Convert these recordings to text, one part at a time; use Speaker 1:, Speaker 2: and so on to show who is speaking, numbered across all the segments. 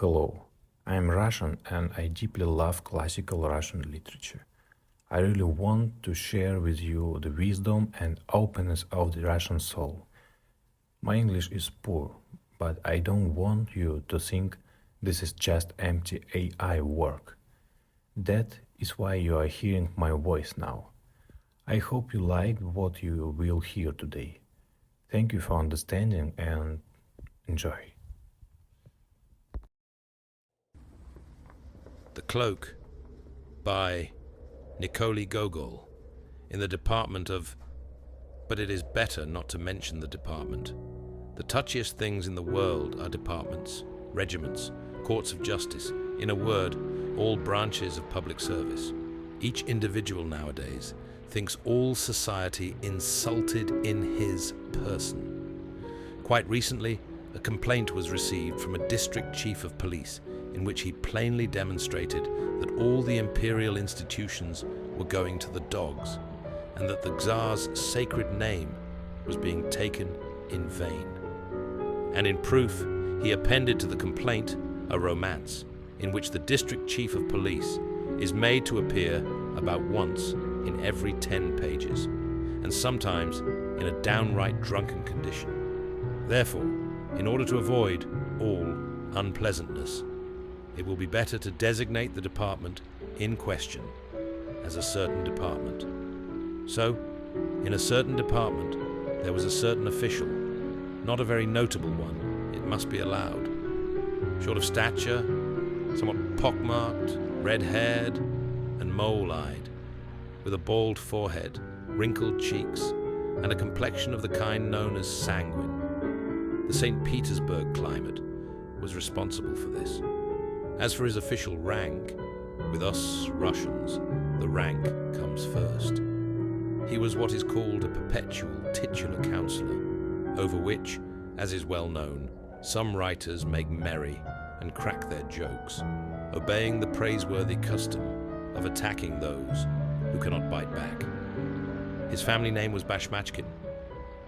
Speaker 1: Hello, I'm Russian and I deeply love classical Russian literature. I really want to share with you the wisdom and openness of the Russian soul. My English is poor, but I don't want you to think this is just empty AI work. That is why you are hearing my voice now. I hope you liked what you will hear today. Thank you for understanding and enjoy.
Speaker 2: The Cloak by Nikolai Gogol in the department of... But it is better not to mention the department. The touchiest things in the world are departments, regiments, courts of justice, in a word, all branches of public service. Each individual nowadays thinks all society insulted in his person. Quite recently, a complaint was received from a district chief of police in which he plainly demonstrated that all the imperial institutions were going to the dogs and that the Tsar's sacred name was being taken in vain. And in proof, he appended to the complaint a romance in which the district chief of police is made to appear about once in every 10 pages, and sometimes in a downright drunken condition. Therefore, in order to avoid all unpleasantness, it will be better to designate the department in question as a certain department. So, in a certain department, there was a certain official, not a very notable one, it must be allowed. Short of stature, somewhat pockmarked, red-haired, and mole-eyed, with a bald forehead, wrinkled cheeks, and a complexion of the kind known as sanguine. The St. Petersburg climate was responsible for this. As for his official rank, with us Russians, the rank comes first. He was what is called a perpetual titular councillor, over which, as is well known, some writers make merry and crack their jokes, obeying the praiseworthy custom of attacking those who cannot bite back. His family name was Bashmachkin.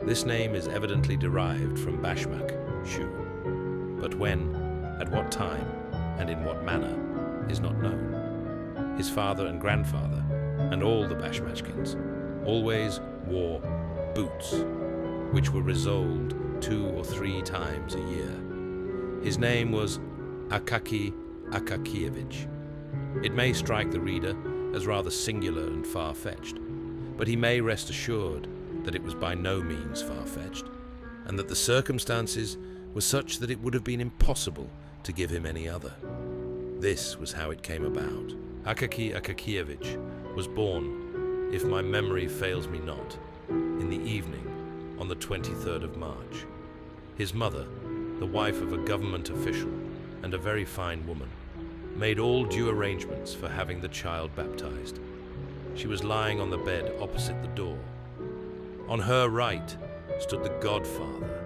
Speaker 2: This name is evidently derived from Bashmak, shoe. But when, at what time, and in what manner, is not known. His father and grandfather, and all the Bashmachkins, always wore boots, which were resoled 2 or 3 times a year. His name was Akaki Akakievich. It may strike the reader as rather singular and far-fetched, but he may rest assured that it was by no means far-fetched, and that the circumstances were such that it would have been impossible to give him any other. This was how it came about. Akaki Akakievich was born, if my memory fails me not, in the evening on the 23rd of March. His mother, the wife of a government official and a very fine woman, made all due arrangements for having the child baptized. She was lying on the bed opposite the door. On her right stood the godfather,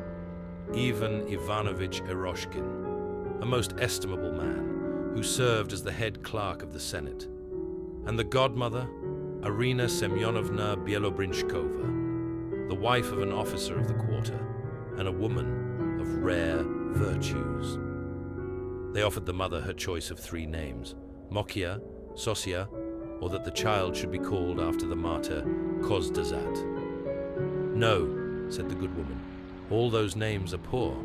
Speaker 2: Ivan Ivanovich Eroshkin, a most estimable man who served as the head clerk of the Senate, and the godmother, Arina Semyonovna Bielobrinchkova, the wife of an officer of the quarter and a woman of rare virtues. They offered the mother her choice of 3 names, Mokia, Sosia, or that the child should be called after the martyr Kozdazat. "No," said the good woman, "all those names are poor."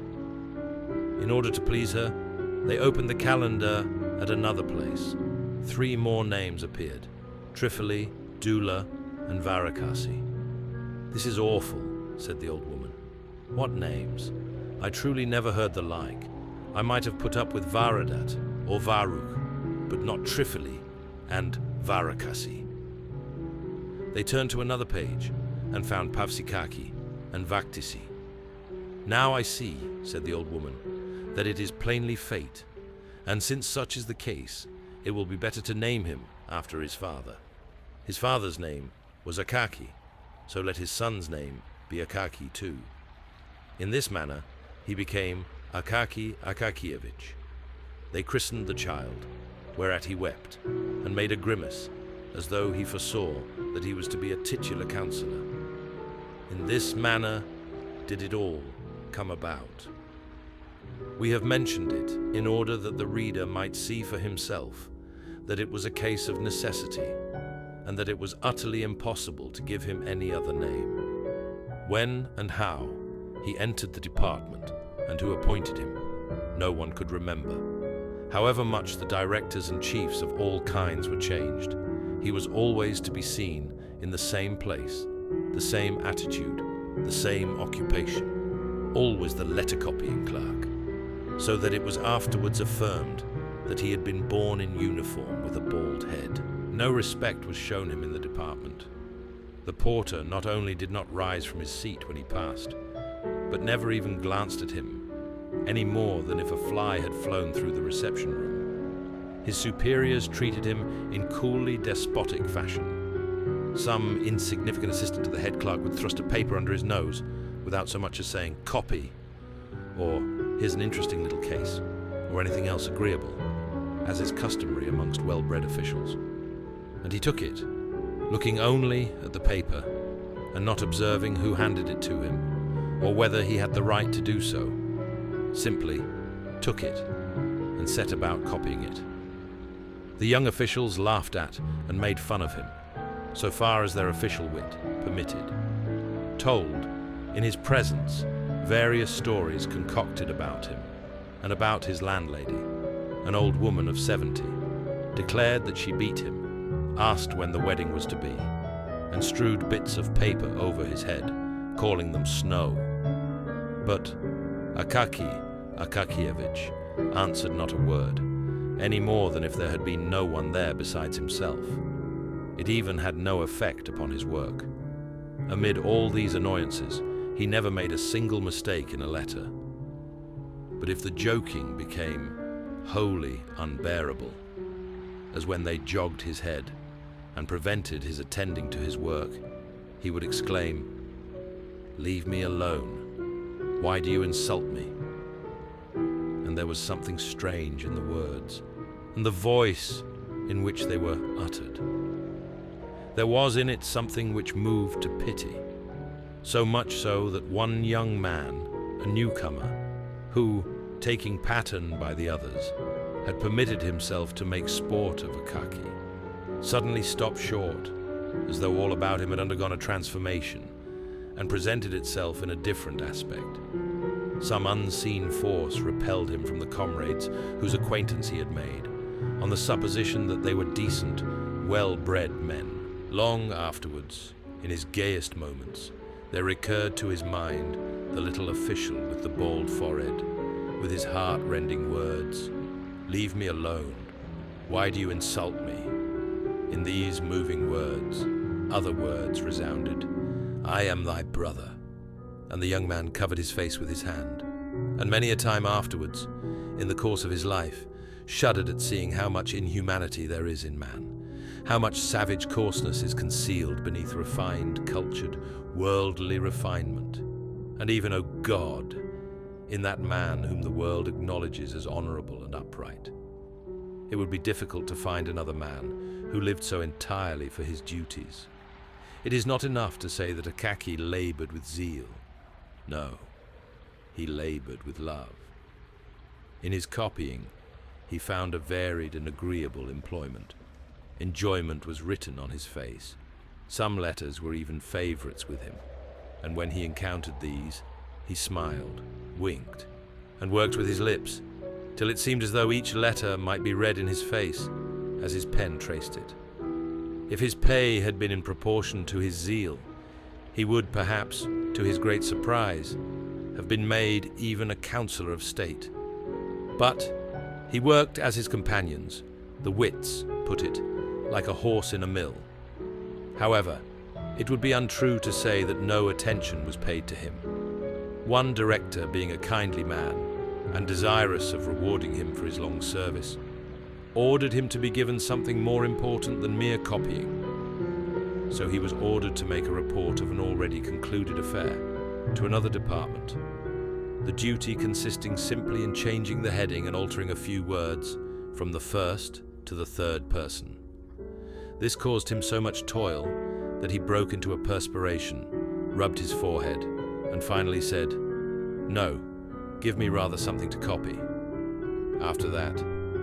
Speaker 2: In order to please her, they opened the calendar at another place. 3 more names appeared, Trifoli, Dula, and Varakasi. "This is awful," said the old woman. "What names? I truly never heard the like. I might have put up with Varadat or Varuk, but not Trifoli and Varakasi." They turned to another page and found Pavsikaki and Vaktisi. "Now I see," said the old woman, "that it is plainly fate, and since such is the case, it will be better to name him after his father. His father's name was Akaki, so let his son's name be Akaki too." In this manner, he became Akaki Akakievich. They christened the child, whereat he wept, and made a grimace, as though he foresaw that he was to be a titular councillor. In this manner did it all come about. We have mentioned it in order that the reader might see for himself that it was a case of necessity, and that it was utterly impossible to give him any other name. When and how he entered the department, and who appointed him, no one could remember. However much the directors and chiefs of all kinds were changed, he was always to be seen in the same place, the same attitude, the same occupation, always the letter-copying clerk, so that it was afterwards affirmed that he had been born in uniform with a bald head. No respect was shown him in the department. The porter not only did not rise from his seat when he passed, but never even glanced at him, any more than if a fly had flown through the reception room. His superiors treated him in coolly despotic fashion. Some insignificant assistant to the head clerk would thrust a paper under his nose without so much as saying "copy," or "here's an interesting little case," or anything else agreeable, as is customary amongst well-bred officials. And he took it, looking only at the paper and not observing who handed it to him, or whether he had the right to do so. Simply took it and set about copying it. The young officials laughed at and made fun of him, so far as their official wit permitted. Told, in his presence, various stories concocted about him and about his landlady, an old woman of 70, declared that she beat him, asked when the wedding was to be, and strewed bits of paper over his head, calling them snow. But Akaki Akakievich answered not a word, any more than if there had been no one there besides himself. It even had no effect upon his work. Amid all these annoyances, he never made a single mistake in a letter. But if the joking became wholly unbearable, as when they jogged his head and prevented his attending to his work, he would exclaim, "Leave me alone. Why do you insult me?" And there was something strange in the words, and the voice in which they were uttered. There was in it something which moved to pity, so much so that one young man, a newcomer, who, taking pattern by the others, had permitted himself to make sport of Akaki, suddenly stopped short, as though all about him had undergone a transformation, and presented itself in a different aspect. Some unseen force repelled him from the comrades whose acquaintance he had made, on the supposition that they were decent, well-bred men. Long afterwards, in his gayest moments, there recurred to his mind the little official with the bald forehead, with his heart-rending words, "Leave me alone. Why do you insult me?" In these moving words, other words resounded, "I am thy brother." And the young man covered his face with his hand, and many a time afterwards, in the course of his life, shuddered at seeing how much inhumanity there is in man, how much savage coarseness is concealed beneath refined, cultured, worldly refinement, and even, O God, in that man whom the world acknowledges as honorable and upright. It would be difficult to find another man who lived so entirely for his duties. It is not enough to say that Akaki labored with zeal. No, he labored with love. In his copying, he found a varied and agreeable employment. Enjoyment was written on his face. Some letters were even favorites with him, and when he encountered these, he smiled, winked, and worked with his lips, till it seemed as though each letter might be read in his face as his pen traced it. If his pay had been in proportion to his zeal, he would, perhaps, to his great surprise, have been made even a councillor of state. But he worked as his companions, the wits, put it, like a horse in a mill. However, it would be untrue to say that no attention was paid to him. One director, being a kindly man, and desirous of rewarding him for his long service, ordered him to be given something more important than mere copying. So he was ordered to make a report of an already concluded affair to another department, the duty consisting simply in changing the heading and altering a few words from the first to the third person. This caused him so much toil that he broke into a perspiration, rubbed his forehead, and finally said, "No, Give me rather something to copy. After that,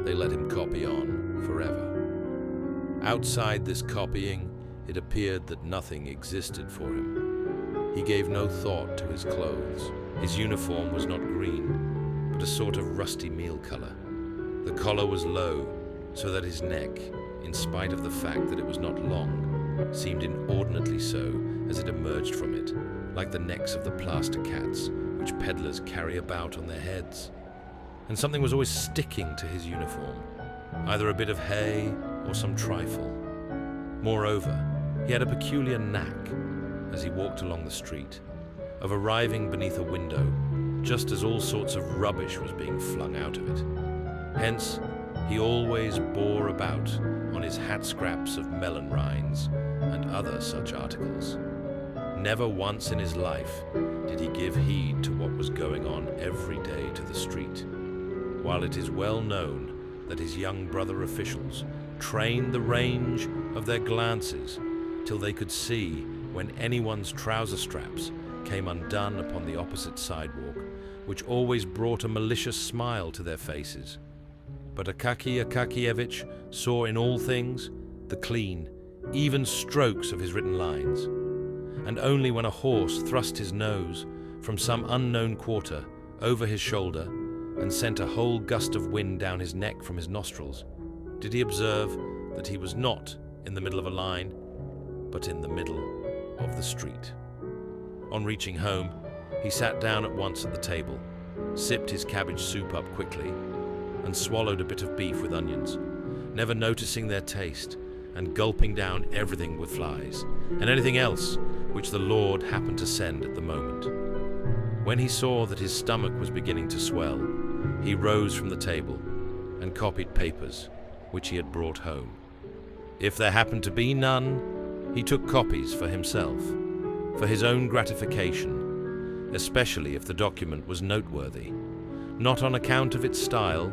Speaker 2: they let him copy on forever. Outside this copying, it appeared that nothing existed for him. He gave no thought to his clothes. His uniform was not green, but a sort of rusty meal color. The collar was low, so that his neck, in spite of the fact that it was not long, seemed inordinately so as it emerged from it, like the necks of the plaster cats which peddlers carry about on their heads. And something was always sticking to his uniform, either a bit of hay or some trifle. Moreover, he had a peculiar knack, as he walked along the street, of arriving beneath a window just as all sorts of rubbish was being flung out of it. Hence, he always bore about on his hat scraps of melon rinds and other such articles. Never once in his life did he give heed to what was going on every day to the street, while it is well known that his young brother officials trained the range of their glances till they could see when anyone's trouser straps came undone upon the opposite sidewalk, which always brought a malicious smile to their faces. But Akaky Akakievich saw in all things the clean, even strokes of his written lines, and only when a horse thrust his nose from some unknown quarter over his shoulder and sent a whole gust of wind down his neck from his nostrils, did he observe that he was not in the middle of a line, but in the middle of the street. On reaching home, he sat down at once at the table, sipped his cabbage soup up quickly, and swallowed a bit of beef with onions, never noticing their taste, and gulping down everything with flies, and anything else which the Lord happened to send at the moment. When he saw that his stomach was beginning to swell, he rose from the table and copied papers which he had brought home. If there happened to be none, he took copies for himself, for his own gratification, especially if the document was noteworthy, not on account of its style,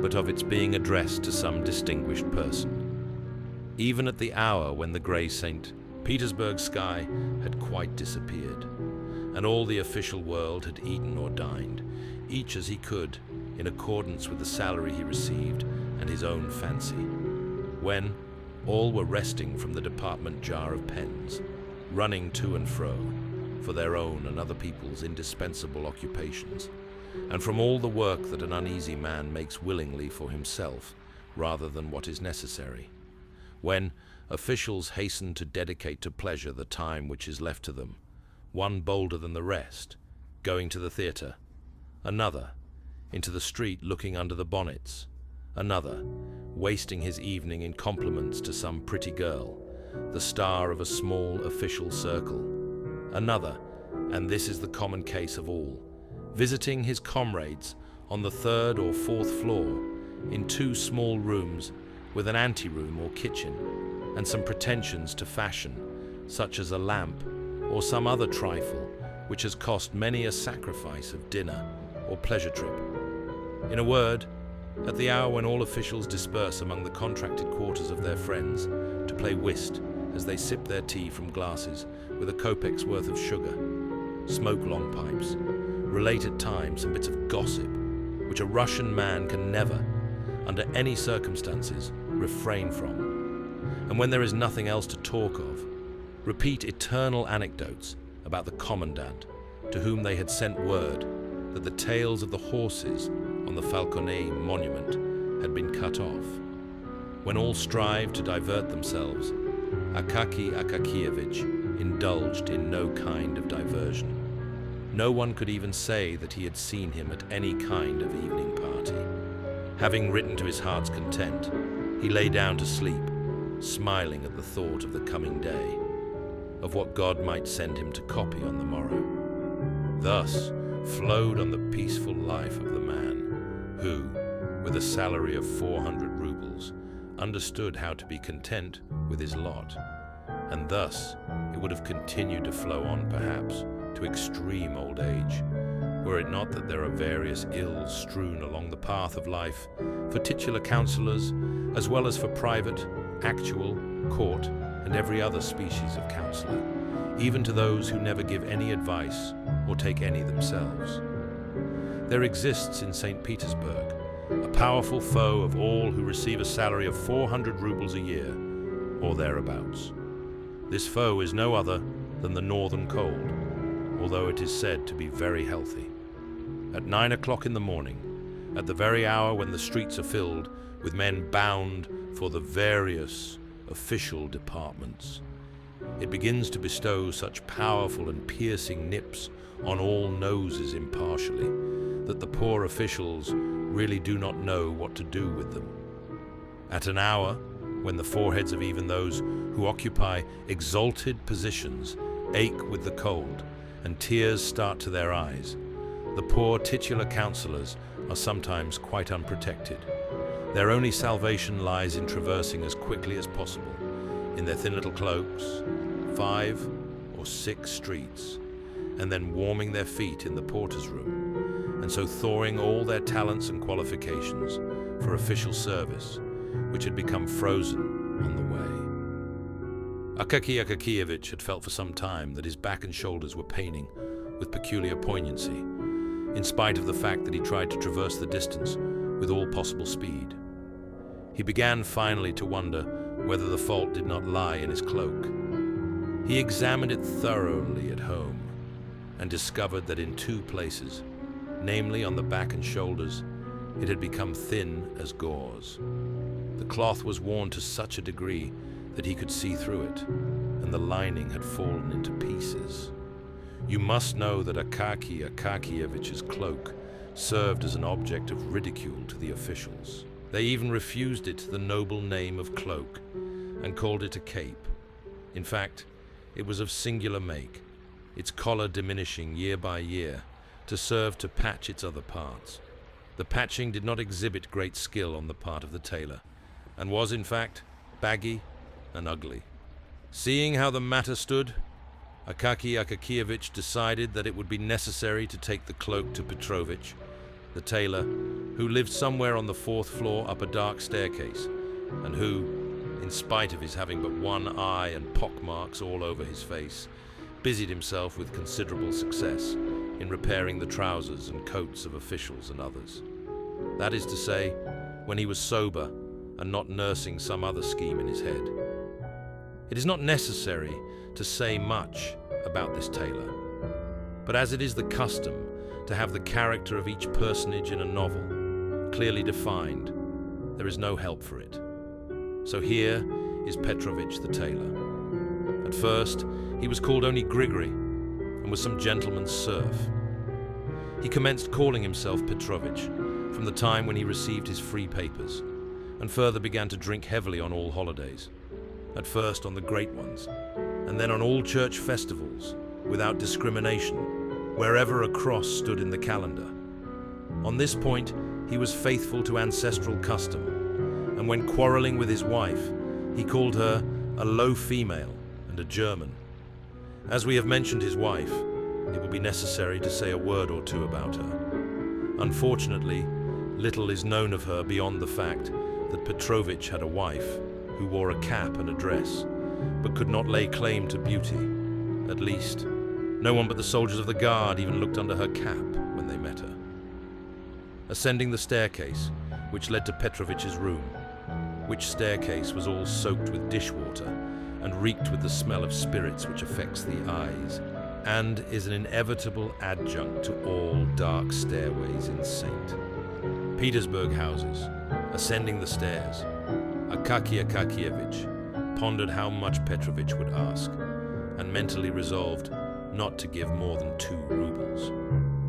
Speaker 2: but of its being addressed to some distinguished person. Even at the hour when the grey St. Petersburg sky had quite disappeared, and all the official world had eaten or dined, each as he could, in accordance with the salary he received and his own fancy. When all were resting from the department jar of pens, running to and fro for their own and other people's indispensable occupations, and from all the work that an uneasy man makes willingly for himself rather than what is necessary. When officials hasten to dedicate to pleasure the time which is left to them, one bolder than the rest, going to the theatre, another into the street looking under the bonnets, another wasting his evening in compliments to some pretty girl, the star of a small official circle, another, and this is the common case of all, visiting his comrades on the third or fourth floor in two small rooms with an anteroom or kitchen and some pretensions to fashion, such as a lamp or some other trifle which has cost many a sacrifice of dinner or pleasure trip. In a word, at the hour when all officials disperse among the contracted quarters of their friends to play whist as they sip their tea from glasses with a kopek's worth of sugar, smoke long pipes, relate at times some bits of gossip which a Russian man can never, under any circumstances, refrain from, and when there is nothing else to talk of, repeat eternal anecdotes about the commandant to whom they had sent word that the tails of the horses on the Falconet monument had been cut off. When all strive to divert themselves, Akaky Akakievich indulged in no kind of diversion. No one could even say that he had seen him at any kind of evening party. Having written to his heart's content, he lay down to sleep, smiling at the thought of the coming day, of what God might send him to copy on the morrow. Thus flowed on the peaceful life of the man who, with a salary of 400 rubles, understood how to be content with his lot, and thus it would have continued to flow on, perhaps, to extreme old age, were it not that there are various ills strewn along the path of life for titular counsellors, as well as for private, actual, court, and every other species of counsellor, even to those who never give any advice or take any themselves. there exists in St. Petersburg a powerful foe of all who receive a salary of 400 rubles a year, or thereabouts. This foe is no other than the northern cold, although it is said to be very healthy. At 9 o'clock in the morning, at the very hour when the streets are filled with men bound for the various official departments, it begins to bestow such powerful and piercing nips on all noses impartially that the poor officials really do not know what to do with them. At an hour when the foreheads of even those who occupy exalted positions ache with the cold and tears start to their eyes, the poor titular councillors are sometimes quite unprotected. Their only salvation lies in traversing as quickly as possible, in their thin little cloaks, 5 or 6 streets, and then warming their feet in the porter's room, and so thawing all their talents and qualifications for official service, which had become frozen on the way. Akaky Akakievich had felt for some time that his back and shoulders were paining with peculiar poignancy, in spite of the fact that he tried to traverse the distance with all possible speed. He began finally to wonder whether the fault did not lie in his cloak. He examined it thoroughly at home and discovered that in 2 places, namely on the back and shoulders, it had become thin as gauze. The cloth was worn to such a degree that he could see through it, and the lining had fallen into pieces. You must know that Akaky Akakievich's cloak served as an object of ridicule to the officials. They even refused it the noble name of cloak and called it a cape. In fact, it was of singular make, its collar diminishing year by year to serve to patch its other parts. The patching did not exhibit great skill on the part of the tailor, and was in fact baggy and ugly. Seeing how the matter stood, Akaky Akakievich decided that it would be necessary to take the cloak to Petrovich, the tailor, who lived somewhere on the 4th floor up a dark staircase, and who, in spite of his having but one eye and pockmarks all over his face, busied himself with considerable success in repairing the trousers and coats of officials and others. That is to say, when he was sober and not nursing some other scheme in his head. It is not necessary to say much about this tailor, but as it is the custom to have the character of each personage in a novel clearly defined, there is no help for it. So here is Petrovich the tailor. At first, he was called only Grigory, and was some gentleman's serf. He commenced calling himself Petrovich from the time when he received his free papers, and further began to drink heavily on all holidays, at first on the great ones, and then on all church festivals, without discrimination, wherever a cross stood in the calendar. On this point, he was faithful to ancestral custom, and when quarreling with his wife, he called her a low female and a German. As we have mentioned his wife, it will be necessary to say a word or two about her. Unfortunately, little is known of her beyond the fact that Petrovich had a wife who wore a cap and a dress, but could not lay claim to beauty. At least, no one but the soldiers of the guard even looked under her cap when they met her. Ascending the staircase, which led to Petrovich's room, which staircase was all soaked with dishwater and reeked with the smell of spirits which affects the eyes, and is an inevitable adjunct to all dark stairways in St. Petersburg houses. Ascending the stairs, Akaky Akakievich pondered how much Petrovich would ask, and mentally resolved not to give more than 2 rubles.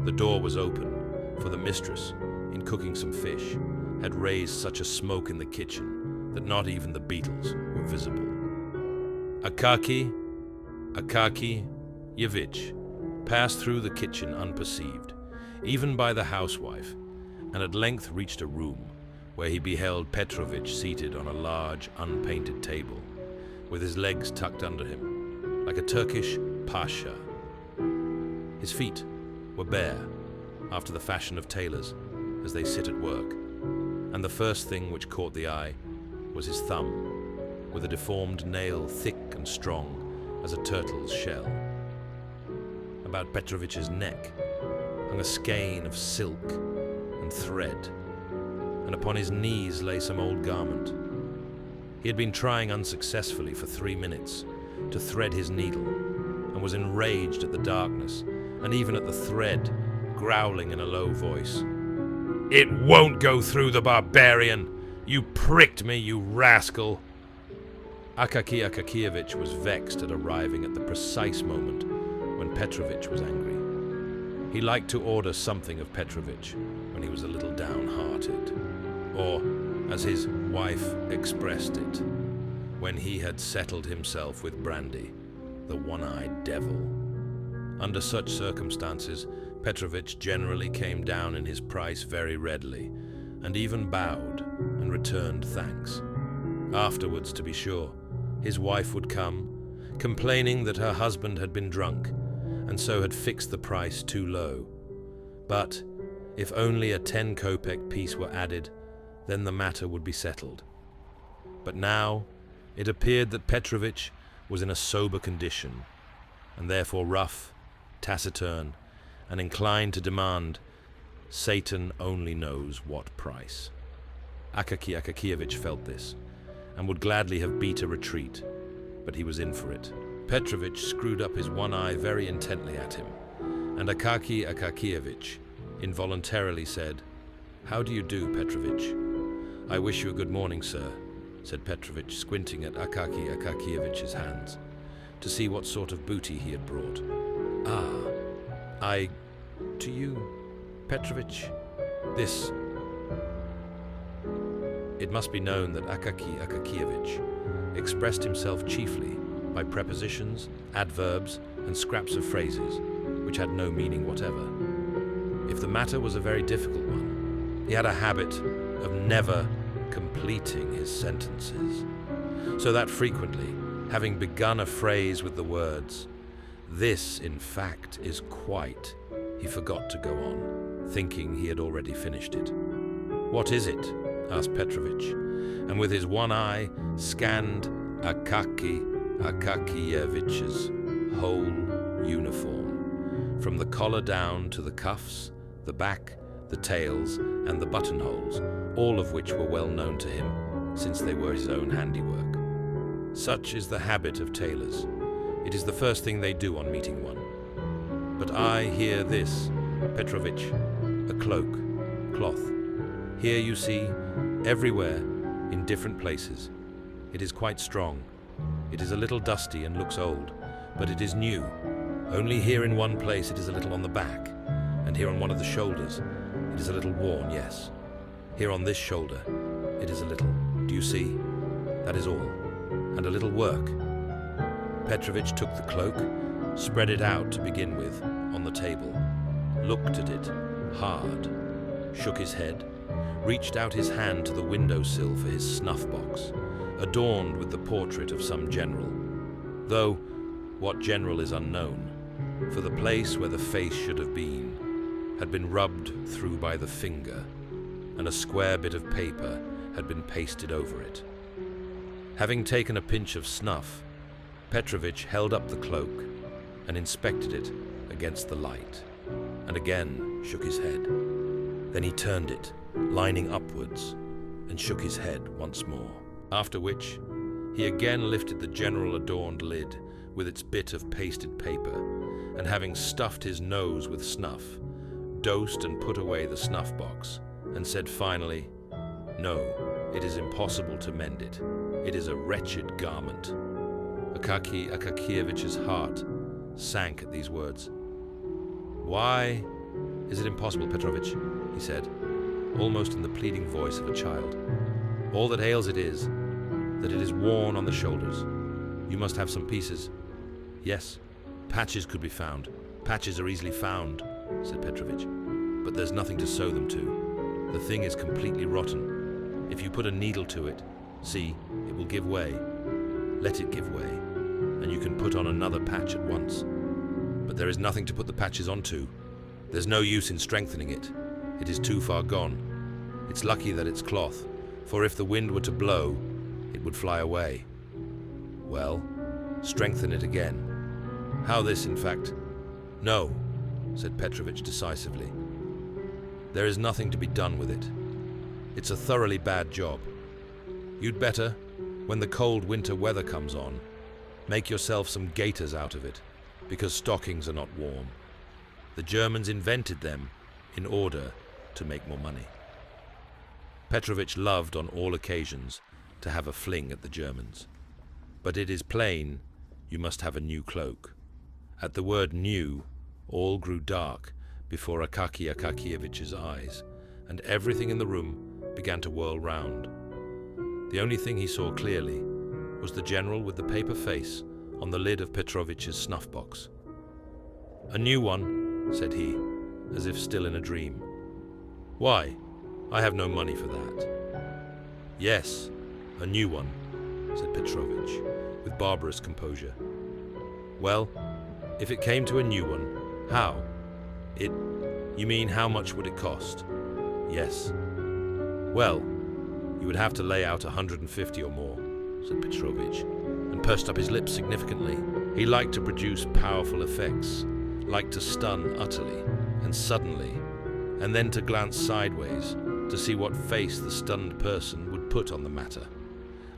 Speaker 2: The door was open, for the mistress, in cooking some fish, had raised such a smoke in the kitchen that not even the beetles were visible. Akaky Akakievich passed through the kitchen unperceived, even by the housewife, and at length reached a room where he beheld Petrovich seated on a large, unpainted table, with his legs tucked under him, like a Turkish pasha. His feet were bare, after the fashion of tailors, as they sit at work, and the first thing which caught the eye was his thumb, with a deformed nail thick and strong as a turtle's shell. About Petrovich's neck, hung a skein of silk and thread, and upon his knees lay some old garment. He had been trying unsuccessfully for 3 minutes to thread his needle, and was enraged at the darkness, and even at the thread, growling in a low voice. "It won't go through, the barbarian! You pricked me, you rascal!" Akaki Akakievich was vexed at arriving at the precise moment when Petrovich was angry. He liked to order something of Petrovich when he was a little downhearted, or, as his wife expressed it, when he had settled himself with brandy, the one-eyed devil. Under such circumstances, Petrovich generally came down in his price very readily, and even bowed and returned thanks. Afterwards, to be sure, his wife would come, complaining that her husband had been drunk, and so had fixed the price too low. But if only a 10-kopeck piece were added, then the matter would be settled. But now it appeared that Petrovich was in a sober condition, and therefore rough, taciturn, and inclined to demand Satan only knows what price. Akaki Akakievich felt this, and would gladly have beat a retreat, but he was in for it. Petrovich screwed up his one eye very intently at him, and Akaki Akakievich involuntarily said, "How do you do, Petrovich?" "I wish you a good morning, sir," said Petrovich, squinting at Akaki Akakievich's hands, to see what sort of booty he had brought. To you, Petrovich, this..." It must be known that Akaki Akakievich expressed himself chiefly by prepositions, adverbs, and scraps of phrases, which had no meaning whatever. If the matter was a very difficult one, he had a habit of never completing his sentences, so that frequently, having begun a phrase with the words, "This, in fact, is quite," he forgot to go on, thinking he had already finished it. "What is it?" asked Petrovich, and with his one eye scanned Akaki Akakievich's whole uniform, from the collar down to the cuffs, the back, the tails, and the buttonholes, all of which were well known to him, since they were his own handiwork. Such is the habit of tailors. It is the first thing they do on meeting one. "But I hear this, Petrovich, a cloak, cloth. Here you see, everywhere, in different places. It is quite strong. It is a little dusty and looks old, but it is new. Only here in one place it is a little on the back, and here on one of the shoulders it is a little worn, yes. Here on this shoulder it is a little, do you see? That is all. And a little work." Petrovich took the cloak, spread it out to begin with, on the table, looked at it hard, shook his head, reached out his hand to the windowsill for his snuff-box, adorned with the portrait of some general, though what general is unknown, for the place where the face should have been had been rubbed through by the finger, and a square bit of paper had been pasted over it. Having taken a pinch of snuff, Petrovich held up the cloak and inspected it against the light, and again shook his head. Then he turned it, lining upwards, and shook his head once more, after which he again lifted the general adorned lid with its bit of pasted paper, and having stuffed his nose with snuff, dosed and put away the snuff-box, and said finally, "No, it is impossible to mend it. It is a wretched garment." Akaki Akakievich's heart sank at these words. "Why is it impossible, Petrovich?" he said, almost in the pleading voice of a child. "All that ails it is that it is worn on the shoulders. You must have some pieces." "Yes, patches could be found. Patches are easily found," said Petrovich, "but there's nothing to sew them to. The thing is completely rotten. If you put a needle to it, see, it will give way. Let it give way, and you can put on another patch at once. But there is nothing to put the patches onto. There's no use in strengthening it. It is too far gone. It's lucky that it's cloth, for if the wind were to blow, it would fly away. Well, strengthen it again. How this, in fact? No, said Petrovich decisively. "There is nothing to be done with it. It's a thoroughly bad job. You'd better, when the cold winter weather comes on, make yourself some gaiters out of it, because stockings are not warm. The Germans invented them in order to make more money." Petrovich loved on all occasions to have a fling at the Germans. But it is plain you must have a new cloak. At the word new, all grew dark before Akaky Akakievich's eyes, and everything in the room began to whirl round. The only thing he saw clearly was the general with the paper face on the lid of Petrovich's snuff box. "A new one," said he, as if still in a dream. "Why? I have no money for that." "Yes, a new one," said Petrovich, with barbarous composure. "Well, if it came to a new one, how? You mean how much would it cost?" "Yes." "Well, you would have to lay out 150 or more," said Petrovich, and pursed up his lips significantly. He liked to produce powerful effects, liked to stun utterly and suddenly, and then to glance sideways to see what face the stunned person would put on the matter.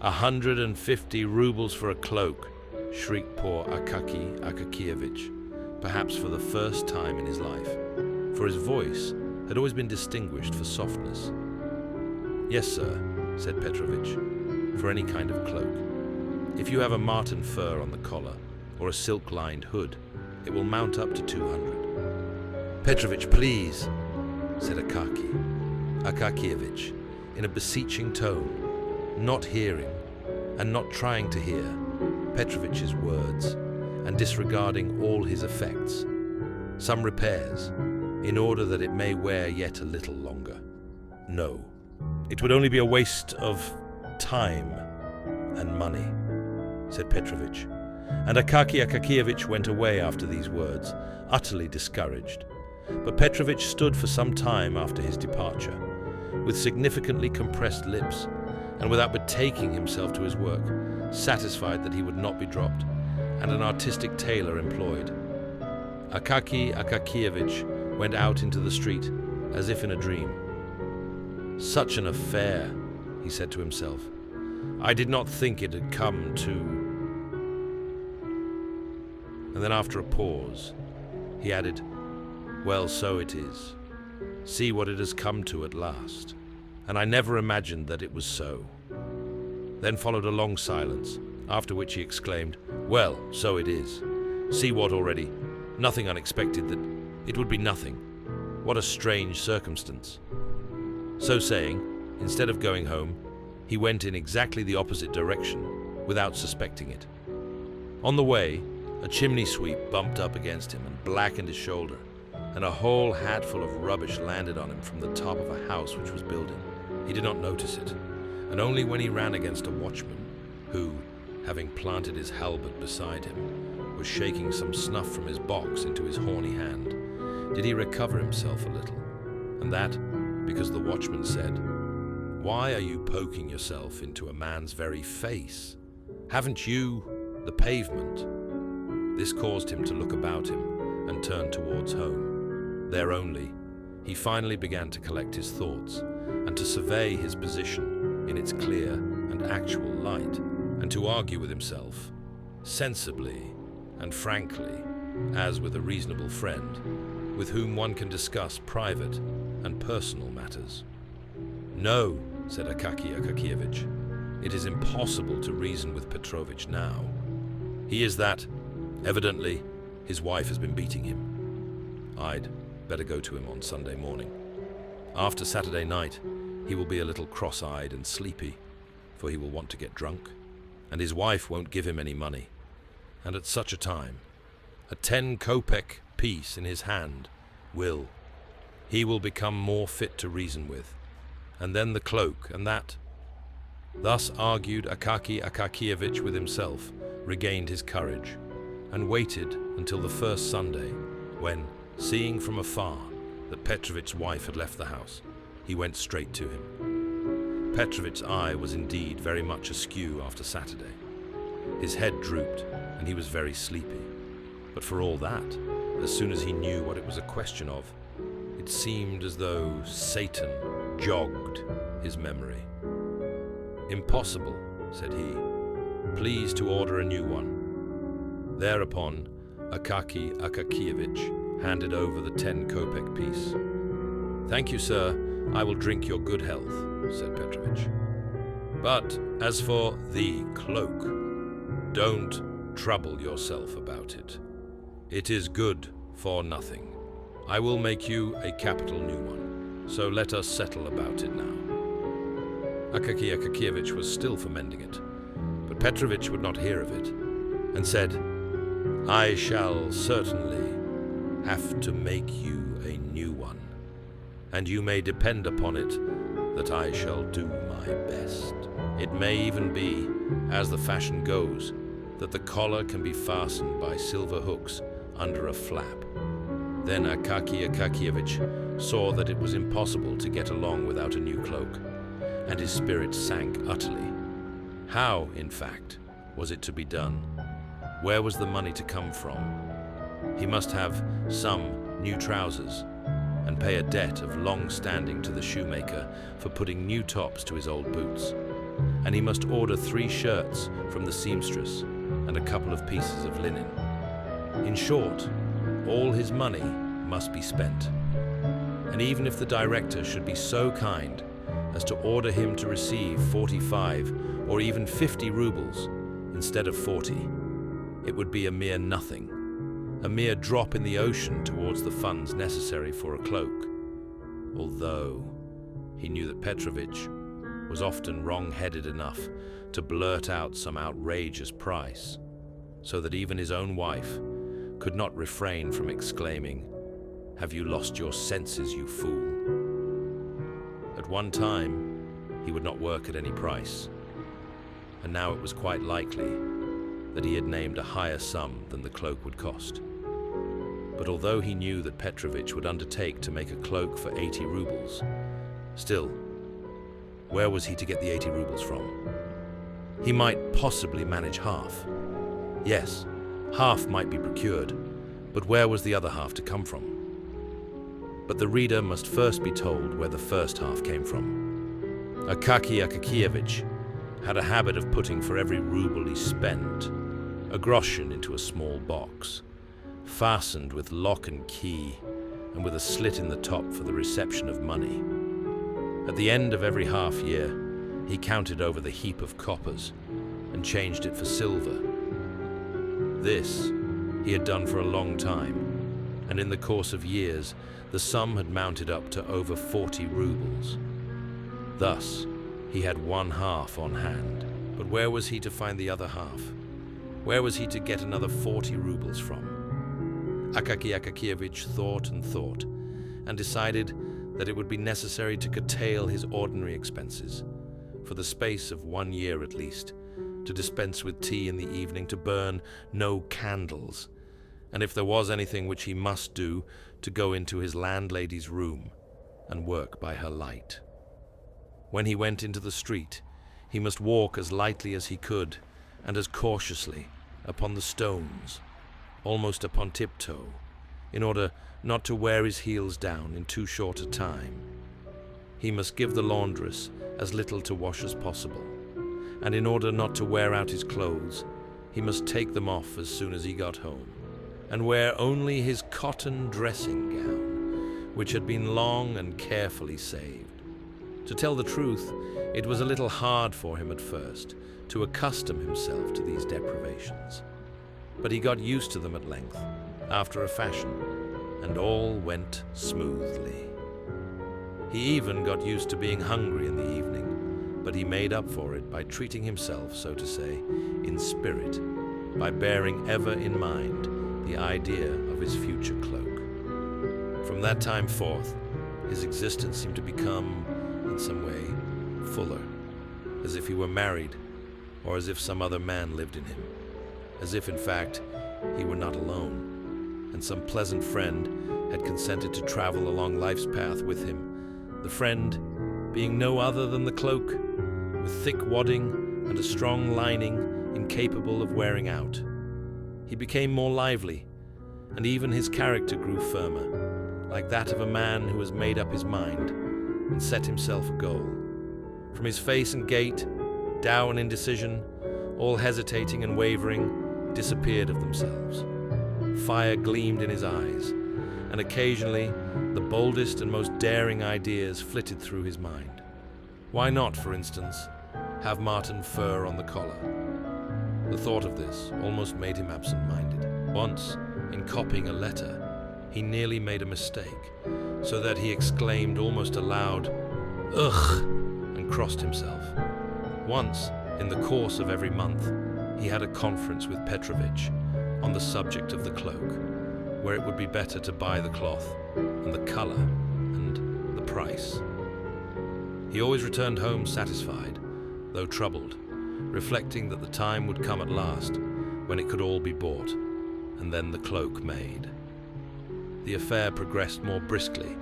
Speaker 2: 150 rubles for a cloak, shrieked poor Akaky Akakievich, perhaps for the first time in his life, for his voice had always been distinguished for softness. "Yes, sir," said Petrovich, "for any kind of cloak. If you have a marten fur on the collar or a silk-lined hood, it will mount up to 200. "Petrovich, please," said Akaky Akakievich in a beseeching tone, not hearing and not trying to hear Petrovich's words and disregarding all his effects. "Some repairs, in order that it may wear yet a little longer." "No, it would only be a waste of time and money," said Petrovich, and Akaky Akakievich went away after these words, utterly discouraged. But Petrovich stood for some time after his departure, with significantly compressed lips, and without betaking himself to his work, satisfied that he would not be dropped, and an artistic tailor employed. Akaky Akakievich went out into the street, as if in a dream. "Such an affair," he said to himself. "I did not think it had come to..." And then after a pause, he added, "Well, so it is. See what it has come to at last. And I never imagined that it was so." Then followed a long silence, after which he exclaimed, "Well, so it is. See what already. Nothing unexpected that... It would be nothing. What a strange circumstance." So saying, instead of going home, he went in exactly the opposite direction, without suspecting it. On the way, a chimney sweep bumped up against him and blackened his shoulder, and a whole hatful of rubbish landed on him from the top of a house which was building. He did not notice it, and only when he ran against a watchman, who, having planted his halberd beside him, was shaking some snuff from his box into his horny hand, did he recover himself a little, and that because the watchman said, "Why are you poking yourself into a man's very face? Haven't you the pavement?" This caused him to look about him and turn towards home. There only, he finally began to collect his thoughts and to survey his position in its clear and actual light, and to argue with himself, sensibly and frankly, as with a reasonable friend, with whom one can discuss private and personal matters. "No," said Akaky Akakievich, "it is impossible to reason with Petrovich now. He is that. Evidently, his wife has been beating him. I'd better go to him on Sunday morning. After Saturday night, he will be a little cross-eyed and sleepy, for he will want to get drunk, and his wife won't give him any money. And at such a time, a 10-kopeck piece in his hand he will become more fit to reason with, and then the cloak and that." Thus argued Akaky Akakievich with himself, regained his courage, and waited until the first Sunday, when, seeing from afar that Petrovich's wife had left the house, he went straight to him. Petrovich's eye was indeed very much askew after Saturday. His head drooped, and he was very sleepy. But for all that, as soon as he knew what it was a question of. It seemed as though Satan jogged his memory. "Impossible," said he. "Please to order a new one." Thereupon, Akaky Akakievich handed over the 10-kopeck piece. "Thank you, sir. I will drink your good health," said Petrovich. "But as for the cloak, don't trouble yourself about it. It is good for nothing. I will make you a capital new one, so let us settle about it now." Akaky Akakievich was still for mending it, but Petrovich would not hear of it, and said, "I shall certainly have to make you a new one, and you may depend upon it that I shall do my best. It may even be, as the fashion goes, that the collar can be fastened by silver hooks under a flap." Then Akaky Akakievich saw that it was impossible to get along without a new cloak, and his spirit sank utterly. How, in fact, was it to be done? Where was the money to come from? He must have some new trousers, and pay a debt of long standing to the shoemaker for putting new tops to his old boots. And he must order 3 shirts from the seamstress and a couple of pieces of linen. In short, all his money must be spent. And even if the director should be so kind as to order him to receive 45 or even 50 rubles instead of 40, it would be a mere nothing, a mere drop in the ocean towards the funds necessary for a cloak. Although he knew that Petrovich was often wrong-headed enough to blurt out some outrageous price, so that even his own wife could not refrain from exclaiming, "Have you lost your senses, you fool?" At one time, he would not work at any price, and now it was quite likely that he had named a higher sum than the cloak would cost. But although he knew that Petrovich would undertake to make a cloak for 80 rubles, still, where was he to get the 80 rubles from? He might possibly manage half. Yes, half might be procured, but where was the other half to come from? But the reader must first be told where the first half came from. Akaky Akakievich had a habit of putting for every ruble he spent a groschen into a small box, fastened with lock and key, and with a slit in the top for the reception of money. At the end of every half year, he counted over the heap of coppers and changed it for silver. This he had done for a long time, and in the course of years, the sum had mounted up to over 40 rubles. Thus, he had one half on hand. But where was he to find the other half? Where was he to get another 40 rubles from? Akaky Akakievich thought and thought, and decided that it would be necessary to curtail his ordinary expenses, for the space of 1 year at least, to dispense with tea in the evening, to burn no candles, and if there was anything which he must do, to go into his landlady's room and work by her light. When he went into the street, he must walk as lightly as he could, and as cautiously, upon the stones, almost upon tiptoe, in order not to wear his heels down in too short a time. He must give the laundress as little to wash as possible, and in order not to wear out his clothes, he must take them off as soon as he got home, and wear only his cotton dressing gown, which had been long and carefully saved. To tell the truth, it was a little hard for him at first to accustom himself to these deprivations, but he got used to them at length, after a fashion, and all went smoothly. He even got used to being hungry in the evening, but he made up for it by treating himself, so to say, in spirit, by bearing ever in mind the idea of his future cloak. From that time forth, his existence seemed to become, in some way, fuller, as if he were married, or as if some other man lived in him, as if, in fact, he were not alone, and some pleasant friend had consented to travel along life's path with him, the friend being no other than the cloak, with thick wadding and a strong lining incapable of wearing out. He became more lively, and even his character grew firmer, like that of a man who has made up his mind and set himself a goal. From his face and gait, doubt and indecision, all hesitating and wavering, disappeared of themselves. Fire gleamed in his eyes, and occasionally the boldest and most daring ideas flitted through his mind. Why not, for instance, have marten fur on the collar? The thought of this almost made him absent-minded. Once, in copying a letter, he nearly made a mistake, so that he exclaimed almost aloud, "Ugh!" and crossed himself. Once, in the course of every month, he had a conference with Petrovich on the subject of the cloak, where it would be better to buy the cloth, and the color, and the price. He always returned home satisfied, though troubled, reflecting that the time would come at last when it could all be bought, and then the cloak made. The affair progressed more briskly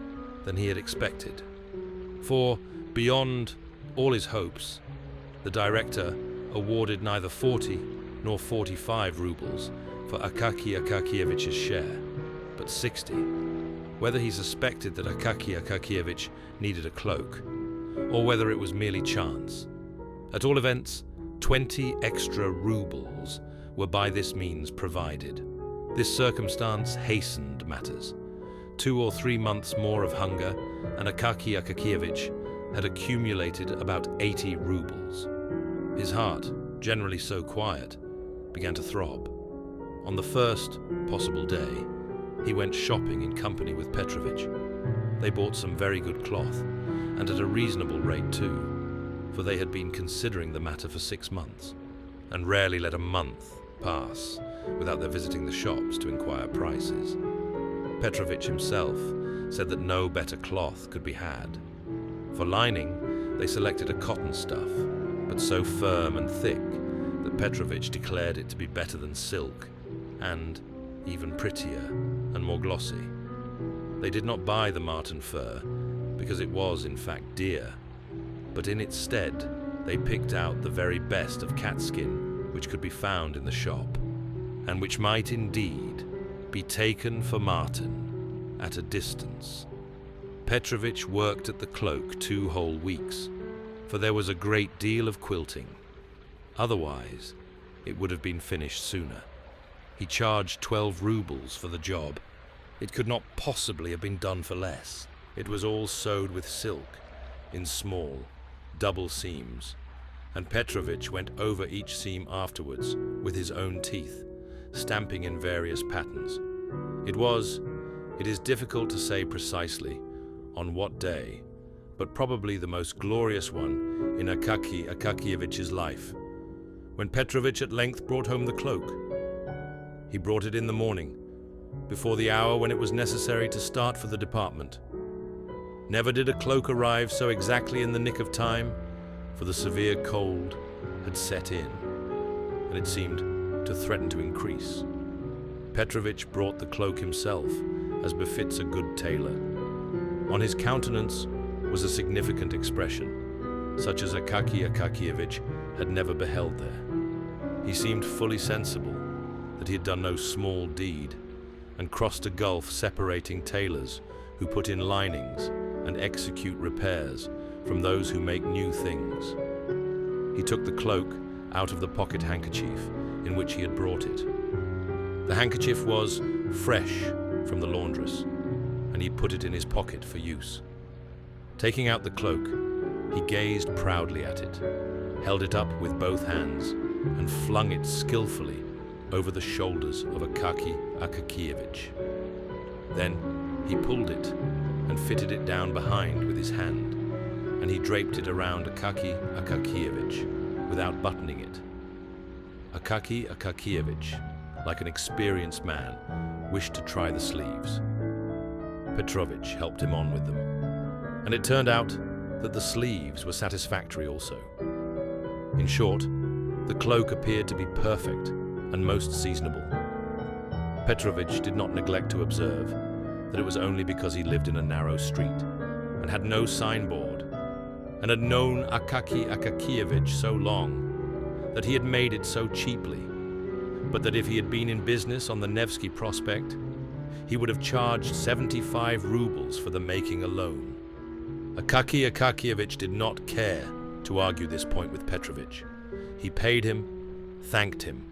Speaker 2: than he had expected, for, beyond all his hopes, the director awarded neither 40 nor 45 rubles for Akaky Akakievich's share, but 60. Whether he suspected that Akaky Akakievich needed a cloak, or whether it was merely chance. At all events, 20 extra rubles were by this means provided. This circumstance hastened matters. 2 or 3 months more of hunger, and Akaky Akakievich had accumulated about 80 rubles. His heart, generally so quiet, began to throb. On the first possible day, he went shopping in company with Petrovich. They bought some very good cloth, and at a reasonable rate too, for they had been considering the matter for 6 months, and rarely let a month pass without their visiting the shops to inquire prices. Petrovich himself said that no better cloth could be had. For lining, they selected a cotton stuff, but so firm and thick that Petrovich declared it to be better than silk, and even prettier and more glossy. They did not buy the marten fur, because it was in fact dear, but in its stead they picked out the very best of catskin which could be found in the shop, and which might indeed be taken for marten at a distance. Petrovich worked at the cloak 2 whole weeks, for there was a great deal of quilting. Otherwise, it would have been finished sooner. He charged 12 rubles for the job. It could not possibly have been done for less. It was all sewed with silk, in small, double seams, and Petrovich went over each seam afterwards with his own teeth, stamping in various patterns. It is difficult to say precisely on what day, but probably the most glorious one in Akaky Akakievich's life, when Petrovich at length brought home the cloak. He brought it in the morning, before the hour when it was necessary to start for the department. Never did a cloak arrive so exactly in the nick of time, for the severe cold had set in, and it seemed to threaten to increase. Petrovich brought the cloak himself, as befits a good tailor. On his countenance was a significant expression, such as Akaky Akakievich had never beheld there. He seemed fully sensible that he had done no small deed, and crossed a gulf separating tailors who put in linings and execute repairs from those who make new things. He took the cloak out of the pocket handkerchief in which he had brought it. The handkerchief was fresh from the laundress, and he put it in his pocket for use. Taking out the cloak, he gazed proudly at it, held it up with both hands, and flung it skillfully over the shoulders of Akaky Akakievich. Then he pulled it and fitted it down behind with his hand, and he draped it around Akaky Akakievich without buttoning it. Akaky Akakievich, like an experienced man, wished to try the sleeves. Petrovich helped him on with them, and it turned out that the sleeves were satisfactory also. In short, the cloak appeared to be perfect and most seasonable. Petrovich did not neglect to observe that it was only because he lived in a narrow street and had no signboard, and had known Akaky Akakievich so long that he had made it so cheaply, but that if he had been in business on the Nevsky Prospect, he would have charged 75 rubles for the making alone. Akaki Akakievich did not care to argue this point with Petrovich. He paid him, thanked him,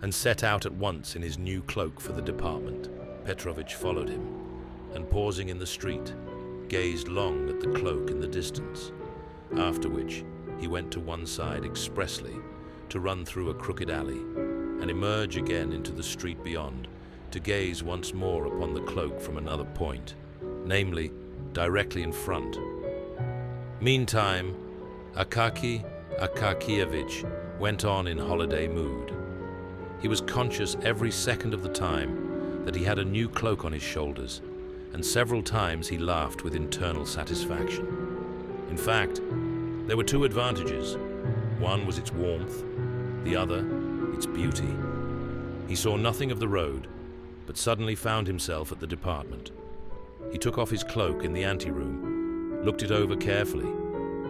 Speaker 2: and set out at once in his new cloak for the department. Petrovich followed him, and pausing in the street, gazed long at the cloak in the distance, after which he went to one side expressly to run through a crooked alley and emerge again into the street beyond to gaze once more upon the cloak from another point, namely, directly in front. Meantime, Akaki Akakievich went on in holiday mood. He was conscious every second of the time that he had a new cloak on his shoulders, and several times he laughed with internal satisfaction. In fact, there were two advantages. One was its warmth, the other, its beauty. He saw nothing of the road, but suddenly found himself at the department. He took off his cloak in the anteroom, looked it over carefully,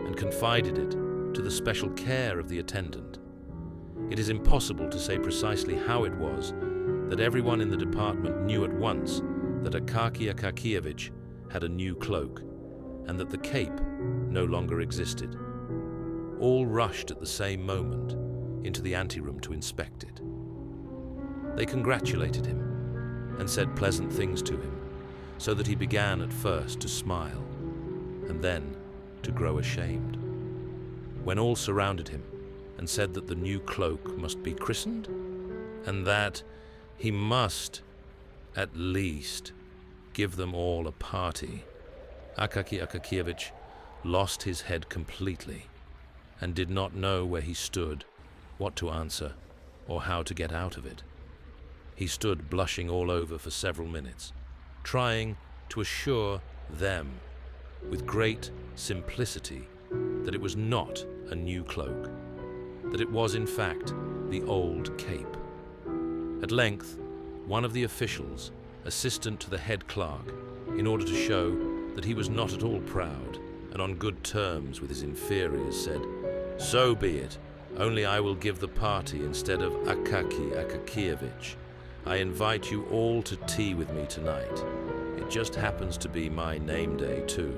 Speaker 2: and confided it to the special care of the attendant. It is impossible to say precisely how it was that everyone in the department knew at once that Akaki Akakievich had a new cloak, and that the cape no longer existed. All rushed at the same moment into the anteroom to inspect it. They congratulated him and said pleasant things to him, so that he began at first to smile, and then to grow ashamed. When all surrounded him and said that the new cloak must be christened, and that he must, at least, give them all a party, Akaki Akakievich lost his head completely and did not know where he stood, what to answer, or how to get out of it. He stood blushing all over for several minutes, trying to assure them, with great simplicity, that it was not a new cloak, that it was in fact the old cape. At length, one of the officials, assistant to the head clerk, in order to show that he was not at all proud and on good terms with his inferiors, said, "So be it, only I will give the party instead of Akaki Akakievich. I invite you all to tea with me tonight. It just happens to be my name day too."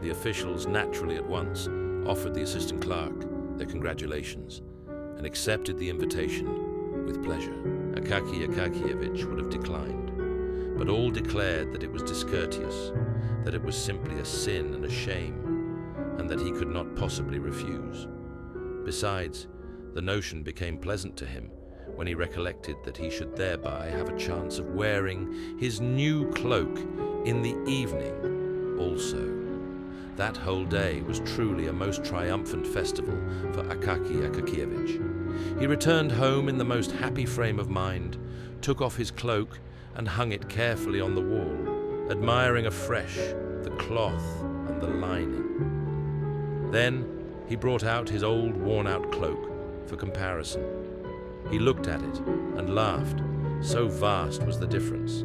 Speaker 2: The officials naturally at once offered the assistant clerk their congratulations and accepted the invitation with pleasure. Akaki Akakievich would have declined, but all declared that it was discourteous, that it was simply a sin and a shame, and that he could not possibly refuse. Besides, the notion became pleasant to him when he recollected that he should thereby have a chance of wearing his new cloak in the evening also. That whole day was truly a most triumphant festival for Akaki Akakievich. He returned home in the most happy frame of mind, took off his cloak and hung it carefully on the wall, admiring afresh the cloth and the lining. Then he brought out his old worn-out cloak for comparison. He looked at it and laughed, so vast was the difference.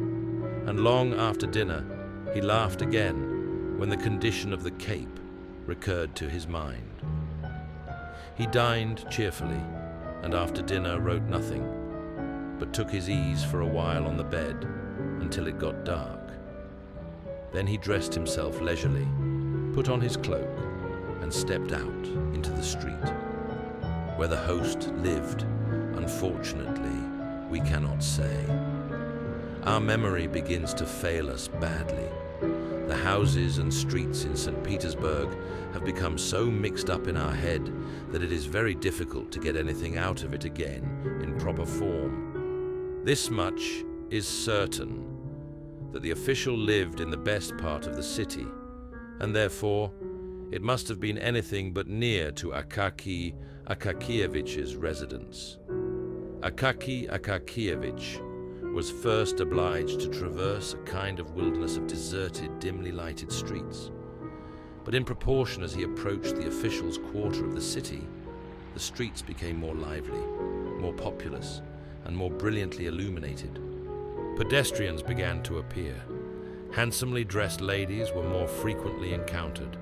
Speaker 2: And long after dinner he laughed again when the condition of the cape recurred to his mind. He dined cheerfully, and after dinner wrote nothing, but took his ease for a while on the bed until it got dark. Then he dressed himself leisurely, put on his cloak, and stepped out into the street. Where the host lived, unfortunately, we cannot say. Our memory begins to fail us badly. The houses and streets in St. Petersburg have become so mixed up in our head that it is very difficult to get anything out of it again in proper form. This much is certain, that the official lived in the best part of the city, and therefore it must have been anything but near to Akaki Akakievich's residence. Akaki Akakievich was first obliged to traverse a kind of wilderness of deserted, dimly lighted streets. But in proportion as he approached the official's quarter of the city, the streets became more lively, more populous, and more brilliantly illuminated. Pedestrians began to appear. Handsomely dressed ladies were more frequently encountered.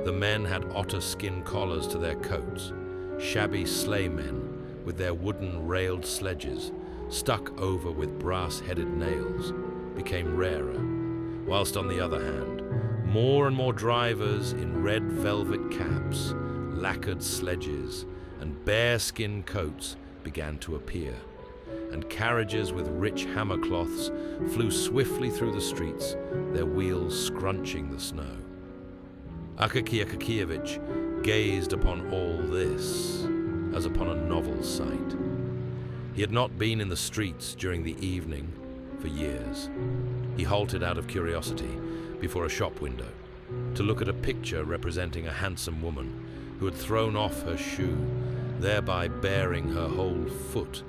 Speaker 2: The men had otter skin collars to their coats. Shabby sleigh men, with their wooden railed sledges, stuck over with brass-headed nails, became rarer, whilst on the other hand, more and more drivers in red velvet caps, lacquered sledges, and bearskin coats began to appear, and carriages with rich hammercloths flew swiftly through the streets, their wheels scrunching the snow. Akaky Akakievich gazed upon all this as upon a novel sight. He had not been in the streets during the evening for years. He halted out of curiosity before a shop window to look at a picture representing a handsome woman who had thrown off her shoe, thereby baring her whole foot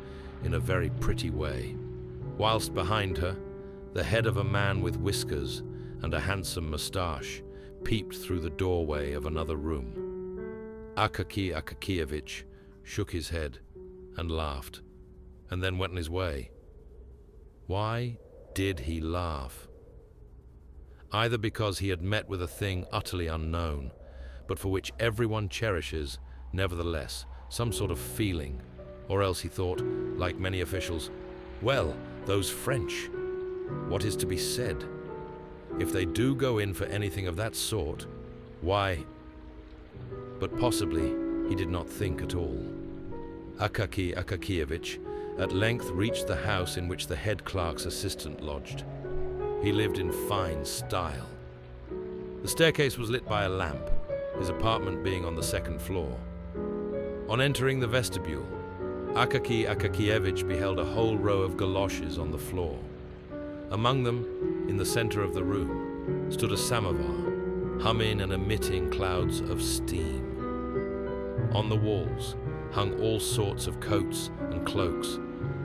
Speaker 2: in a very pretty way, whilst behind her, the head of a man with whiskers and a handsome moustache peeped through the doorway of another room. Akaky Akakievich shook his head and laughed, and then went on his way. Why did he laugh? Either because he had met with a thing utterly unknown, but for which everyone cherishes, nevertheless, some sort of feeling, or else he thought, like many officials, well, those French, what is to be said? If they do go in for anything of that sort, why? But possibly he did not think at all. Akaky Akakievich at length reached the house in which the head clerk's assistant lodged. He lived in fine style. The staircase was lit by a lamp, his apartment being on the second floor. On entering the vestibule, Akaky Akakievich beheld a whole row of galoshes on the floor. Among them, in the center of the room, stood a samovar, humming and emitting clouds of steam. On the walls hung all sorts of coats and cloaks,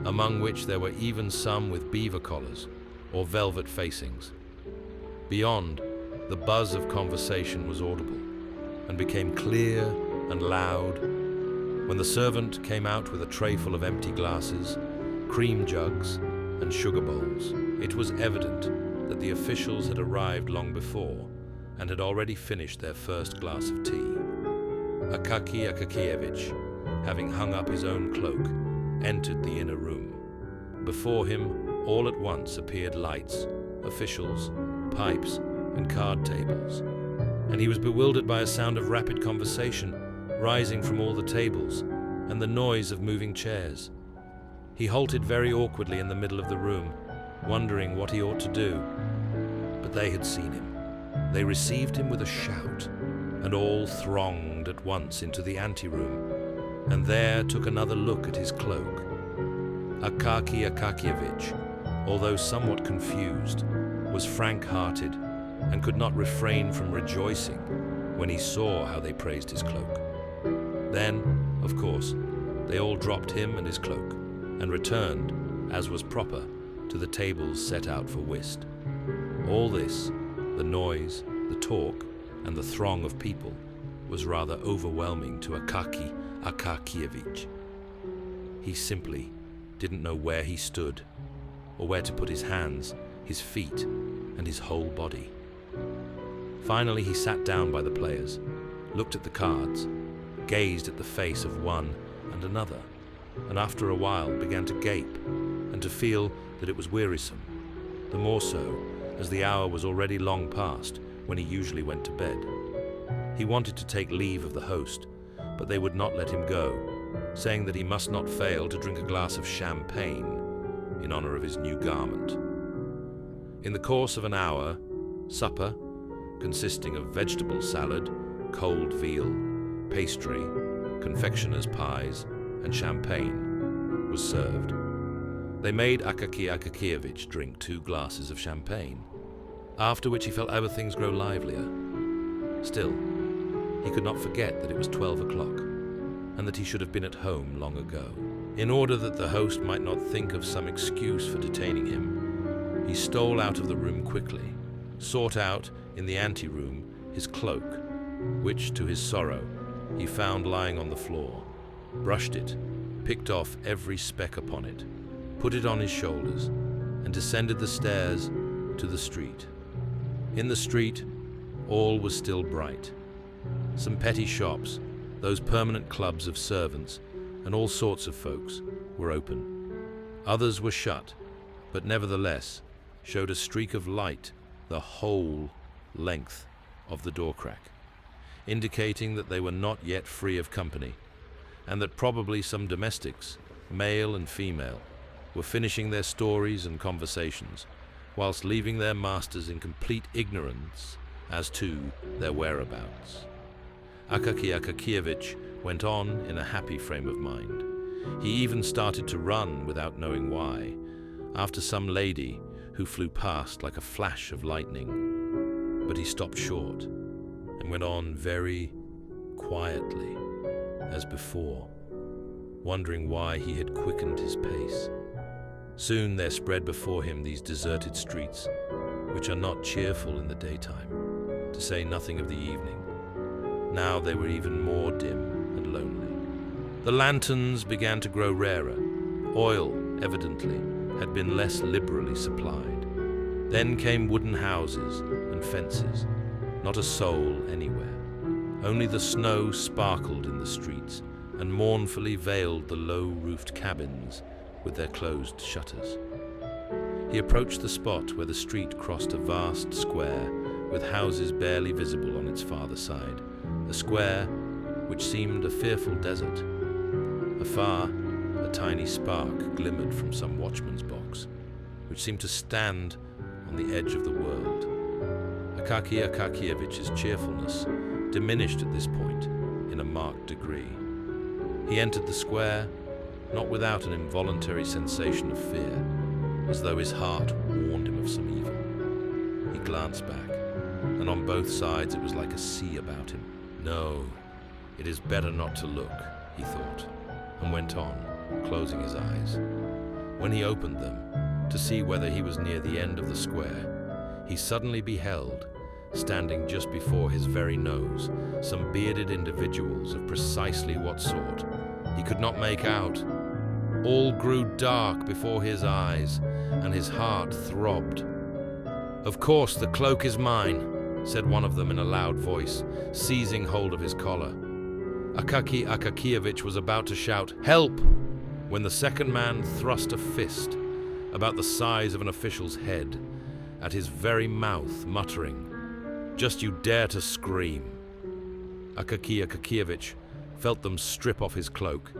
Speaker 2: among which there were even some with beaver collars or velvet facings. Beyond, the buzz of conversation was audible, and became clear and loud when the servant came out with a tray full of empty glasses, cream jugs, and sugar bowls. It was evident that the officials had arrived long before and had already finished their first glass of tea. Akaky Akakievich, having hung up his own cloak, entered the inner room. Before him, all at once appeared lights, officials, pipes, and card tables, and he was bewildered by a sound of rapid conversation rising from all the tables and the noise of moving chairs. He halted very awkwardly in the middle of the room, wondering what he ought to do. But they had seen him. They received him with a shout, and all thronged at once into the anteroom, and there took another look at his cloak. Akaky Akakievich, although somewhat confused, was frank-hearted and could not refrain from rejoicing when he saw how they praised his cloak. Then, of course, they all dropped him and his cloak and returned, as was proper, to the tables set out for whist. All this, the noise, the talk, and the throng of people, was rather overwhelming to Akaky Akakievich. He simply didn't know where he stood, or where to put his hands, his feet, and his whole body. Finally, he sat down by the players, looked at the cards, gazed at the face of one and another, and after a while began to gape and to feel that it was wearisome, the more so as the hour was already long past when he usually went to bed. He wanted to take leave of the host, but they would not let him go, saying that he must not fail to drink a glass of champagne in honor of his new garment. In the course of an hour, supper, consisting of vegetable salad, cold veal, pastry, confectioner's pies, and champagne, was served. They made Akaky Akakievich drink 2 glasses of champagne, after which he felt other things grow livelier. Still, he could not forget that it was 12 o'clock, and that he should have been at home long ago. In order that the host might not think of some excuse for detaining him, he stole out of the room quickly, sought out in the anteroom his cloak, which, to his sorrow, he found lying on the floor, brushed it, picked off every speck upon it, put it on his shoulders, and descended the stairs to the street. In the street, all was still bright. Some petty shops, those permanent clubs of servants, and all sorts of folks, were open. Others were shut, but nevertheless, showed a streak of light the whole length of the door crack, indicating that they were not yet free of company, and that probably some domestics, male and female, were finishing their stories and conversations, whilst leaving their masters in complete ignorance as to their whereabouts. Akaky Akakievich went on in a happy frame of mind. He even started to run without knowing why, after some lady who flew past like a flash of lightning. But he stopped short and went on very quietly as before, wondering why he had quickened his pace. Soon there spread before him these deserted streets, which are not cheerful in the daytime, to say nothing of the evening. Now they were even more dim and lonely. The lanterns began to grow rarer. Oil, evidently, had been less liberally supplied. Then came wooden houses and fences. Not a soul anywhere. Only the snow sparkled in the streets and mournfully veiled the low-roofed cabins with their closed shutters. He approached the spot where the street crossed a vast square with houses barely visible on its farther side, a square which seemed a fearful desert. Afar, a tiny spark glimmered from some watchman's box, which seemed to stand on the edge of the world. Akaky Akakievich's cheerfulness diminished at this point in a marked degree. He entered the square, not without an involuntary sensation of fear, as though his heart warned him of some evil. He glanced back, and on both sides it was like a sea about him. No, it is better not to look, he thought, and went on, closing his eyes. When he opened them, to see whether he was near the end of the square, he suddenly beheld, standing just before his very nose, some bearded individuals of precisely what sort he could not make out. All grew dark before his eyes, and his heart throbbed. "Of course, the cloak is mine," said one of them in a loud voice, seizing hold of his collar. Akaky Akakievich was about to shout, "Help!" when the second man thrust a fist about the size of an official's head at his very mouth, muttering, "Just you dare to scream." Akaky Akakievich felt them strip off his cloak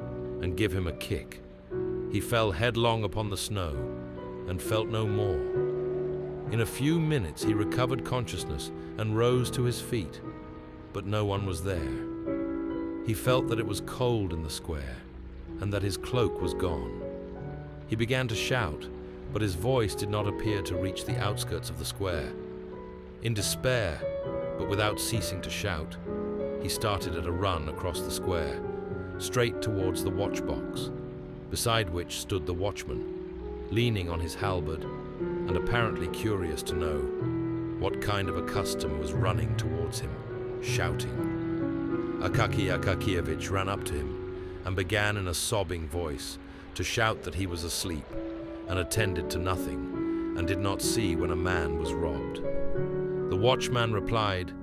Speaker 2: and give him a kick. He fell headlong upon the snow and felt no more. In a few minutes he recovered consciousness and rose to his feet, but no one was there. He felt that it was cold in the square and that his cloak was gone. He began to shout, but his voice did not appear to reach the outskirts of the square. In despair, but without ceasing to shout, he started at a run across the square, straight towards the watchbox, beside which stood the watchman, leaning on his halberd and apparently curious to know what kind of a customer was running towards him, shouting. Akaky Akakievich ran up to him and began in a sobbing voice to shout that he was asleep and attended to nothing and did not see when a man was robbed. The watchman replied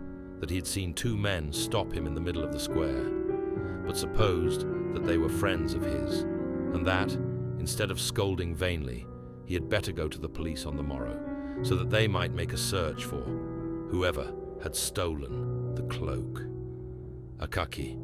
Speaker 2: that he had seen two men stop him in the middle of the square, but supposed that they were friends of his, and that, instead of scolding vainly, he had better go to the police on the morrow, so that they might make a search for whoever had stolen the cloak. Akaky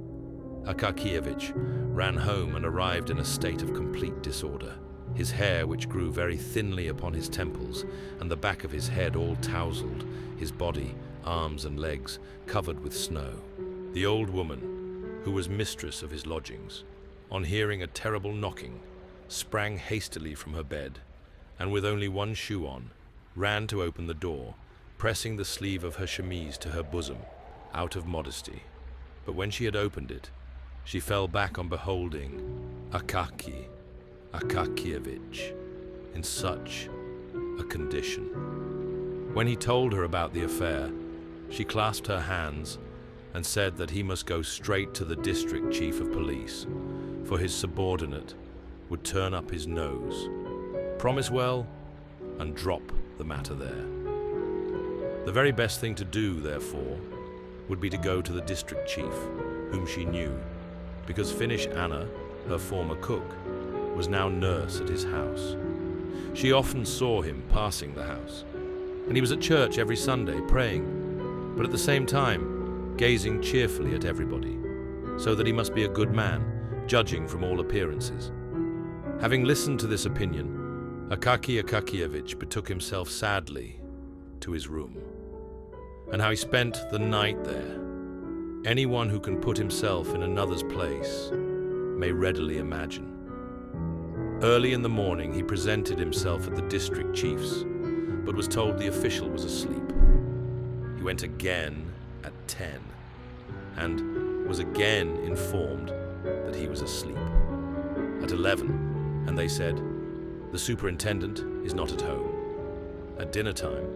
Speaker 2: Akakievich ran home and arrived in a state of complete disorder. His hair, which grew very thinly upon his temples, and the back of his head all tousled, his body, arms and legs, covered with snow. The old woman, who was mistress of his lodgings, on hearing a terrible knocking, sprang hastily from her bed, and with only one shoe on, ran to open the door, pressing the sleeve of her chemise to her bosom, out of modesty. But when she had opened it, she fell back on beholding Akaky Akakievich in such a condition. When he told her about the affair, she clasped her hands and said that he must go straight to the district chief of police, for his subordinate would turn up his nose, promise well, and drop the matter there. The very best thing to do, therefore, would be to go to the district chief, whom she knew, because Finnish Anna, her former cook, was now nurse at his house. She often saw him passing the house, and he was at church every Sunday praying, but at the same time gazing cheerfully at everybody, so that he must be a good man, judging from all appearances. Having listened to this opinion, Akaki Akakievich betook himself sadly to his room, and how he spent the night there. Anyone who can put himself in another's place may readily imagine. Early in the morning, he presented himself at the district chief's, but was told the official was asleep. He went again at 10, and was again informed that he was asleep. At 11, and they said, the superintendent is not at home. At dinner time,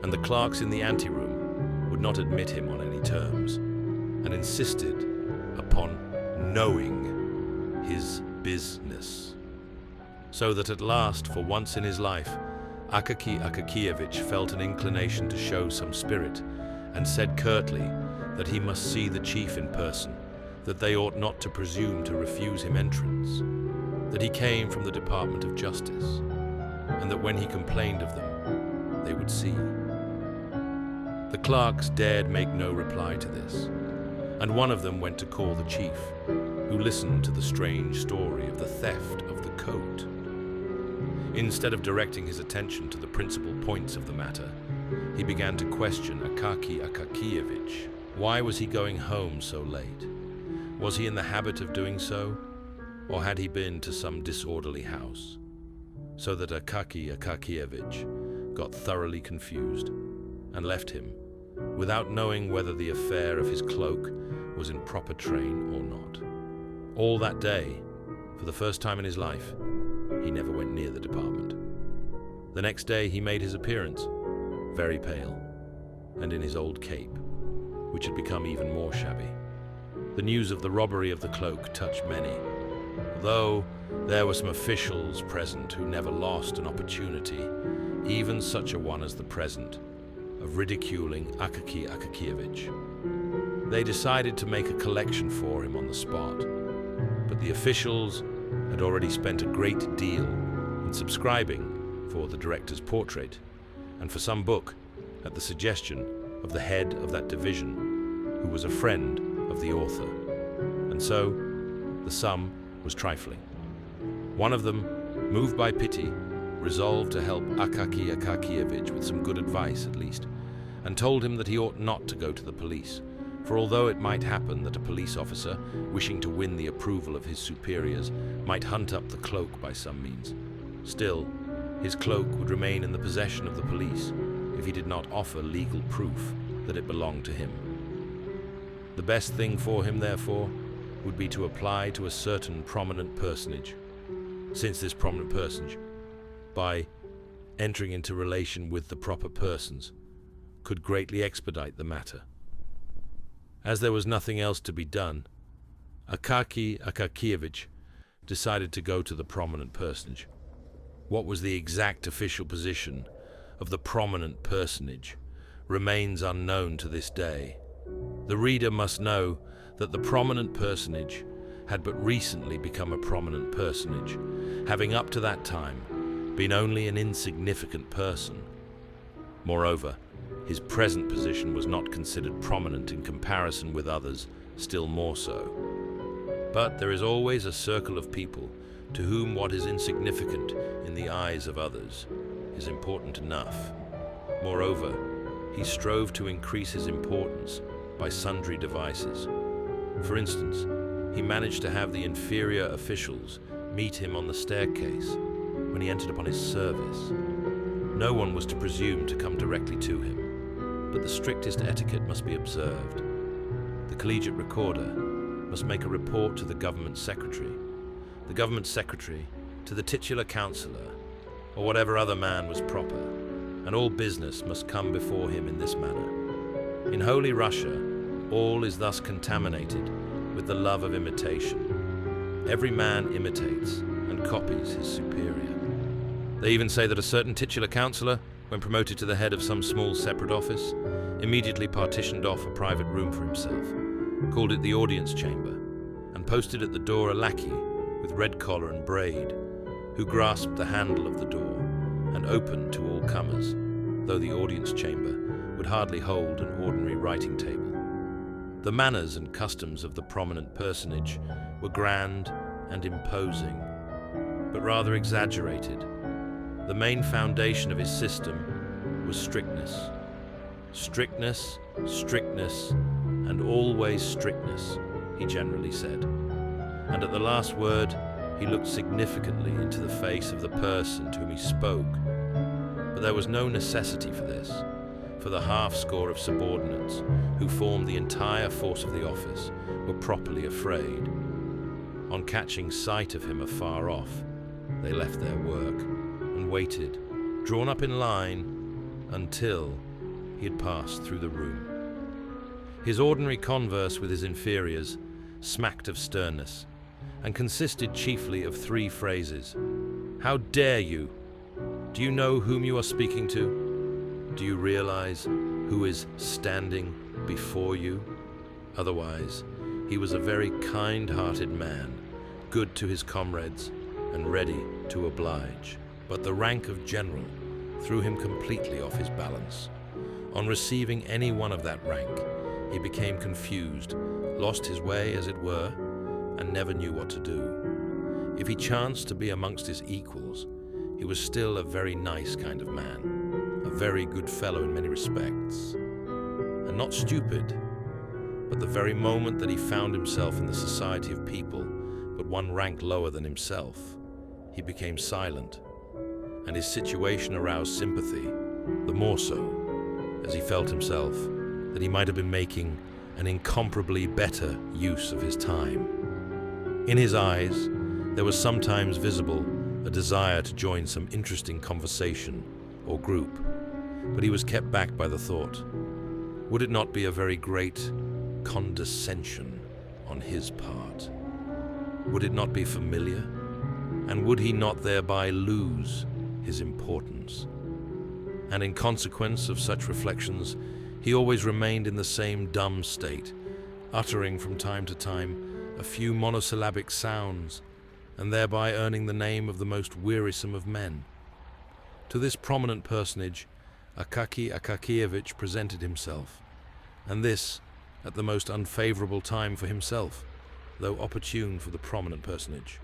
Speaker 2: and the clerks in the anteroom would not admit him on any terms, and insisted upon knowing his business. So that at last, for once in his life, Akaki Akakievich felt an inclination to show some spirit, and said curtly that he must see the chief in person, that they ought not to presume to refuse him entrance, that he came from the Department of Justice, and that when he complained of them, they would see. The clerks dared make no reply to this, and one of them went to call the chief, who listened to the strange story of the theft of the coat. Instead of directing his attention to the principal points of the matter, he began to question Akaki Akakievich. Why was he going home so late? Was he in the habit of doing so, or had he been to some disorderly house? So that Akaki Akakievich got thoroughly confused and left him, without knowing whether the affair of his cloak was in proper train or not. All that day, for the first time in his life, he never went near the department. The next day he made his appearance, very pale, and in his old cape, which had become even more shabby. The news of the robbery of the cloak touched many, though there were some officials present who never lost an opportunity, even such a one as the present, of ridiculing Akaki Akakievich. They decided to make a collection for him on the spot, but the officials had already spent a great deal in subscribing for the director's portrait and for some book at the suggestion of the head of that division, who was a friend of the author, and so the sum was trifling. One of them, moved by pity, resolved to help Akaki Akakievich with some good advice at least, and told him that he ought not to go to the police, for although it might happen that a police officer, wishing to win the approval of his superiors, might hunt up the cloak by some means, still, his cloak would remain in the possession of the police if he did not offer legal proof that it belonged to him. The best thing for him, therefore, would be to apply to a certain prominent personage, since this prominent personage, by entering into relation with the proper persons, could greatly expedite the matter. As there was nothing else to be done, Akaki Akakievich decided to go to the prominent personage. What was the exact official position of the prominent personage remains unknown to this day. The reader must know that the prominent personage had but recently become a prominent personage, having up to that time been only an insignificant person. Moreover, his present position was not considered prominent in comparison with others, still more so. But there is always a circle of people to whom what is insignificant in the eyes of others is important enough. Moreover, he strove to increase his importance by sundry devices. For instance, he managed to have the inferior officials meet him on the staircase when he entered upon his service. No one was to presume to come directly to him, but the strictest etiquette must be observed. The collegiate recorder must make a report to the government secretary to the titular councillor, or whatever other man was proper, and all business must come before him in this manner. In Holy Russia, all is thus contaminated with the love of imitation. Every man imitates and copies his superior. They even say that a certain titular councillor, when promoted to the head of some small separate office, immediately partitioned off a private room for himself, called it the audience chamber, and posted at the door a lackey with red collar and braid, who grasped the handle of the door and opened to all comers, though the audience chamber would hardly hold an ordinary writing table. The manners and customs of the prominent personage were grand and imposing, but rather exaggerated. The main foundation of his system was strictness. Strictness, strictness, and always strictness, he generally said. And at the last word, he looked significantly into the face of the person to whom he spoke. But there was no necessity for this, for the half-score of subordinates who formed the entire force of the office were properly afraid. On catching sight of him afar off, they left their work and waited, drawn up in line, until he had passed through the room. His ordinary converse with his inferiors smacked of sternness, and consisted chiefly of 3 phrases. How dare you? Do you know whom you are speaking to? Do you realize who is standing before you? Otherwise, he was a very kind-hearted man, good to his comrades, and ready to oblige. But the rank of general threw him completely off his balance. On receiving any one of that rank, he became confused, lost his way, as it were, and never knew what to do. If he chanced to be amongst his equals, he was still a very nice kind of man, a very good fellow in many respects, and not stupid. But the very moment that he found himself in the society of people but one rank lower than himself, he became silent, and his situation aroused sympathy, the more so, as he felt himself that he might have been making an incomparably better use of his time. In his eyes, there was sometimes visible a desire to join some interesting conversation or group, but he was kept back by the thought, would it not be a very great condescension on his part? Would it not be familiar? And would he not thereby lose his importance? And in consequence of such reflections, he always remained in the same dumb state, uttering from time to time a few monosyllabic sounds, and thereby earning the name of the most wearisome of men. To this prominent personage, Akaky Akakievich presented himself, and this at the most unfavorable time for himself, though opportune for the prominent personage.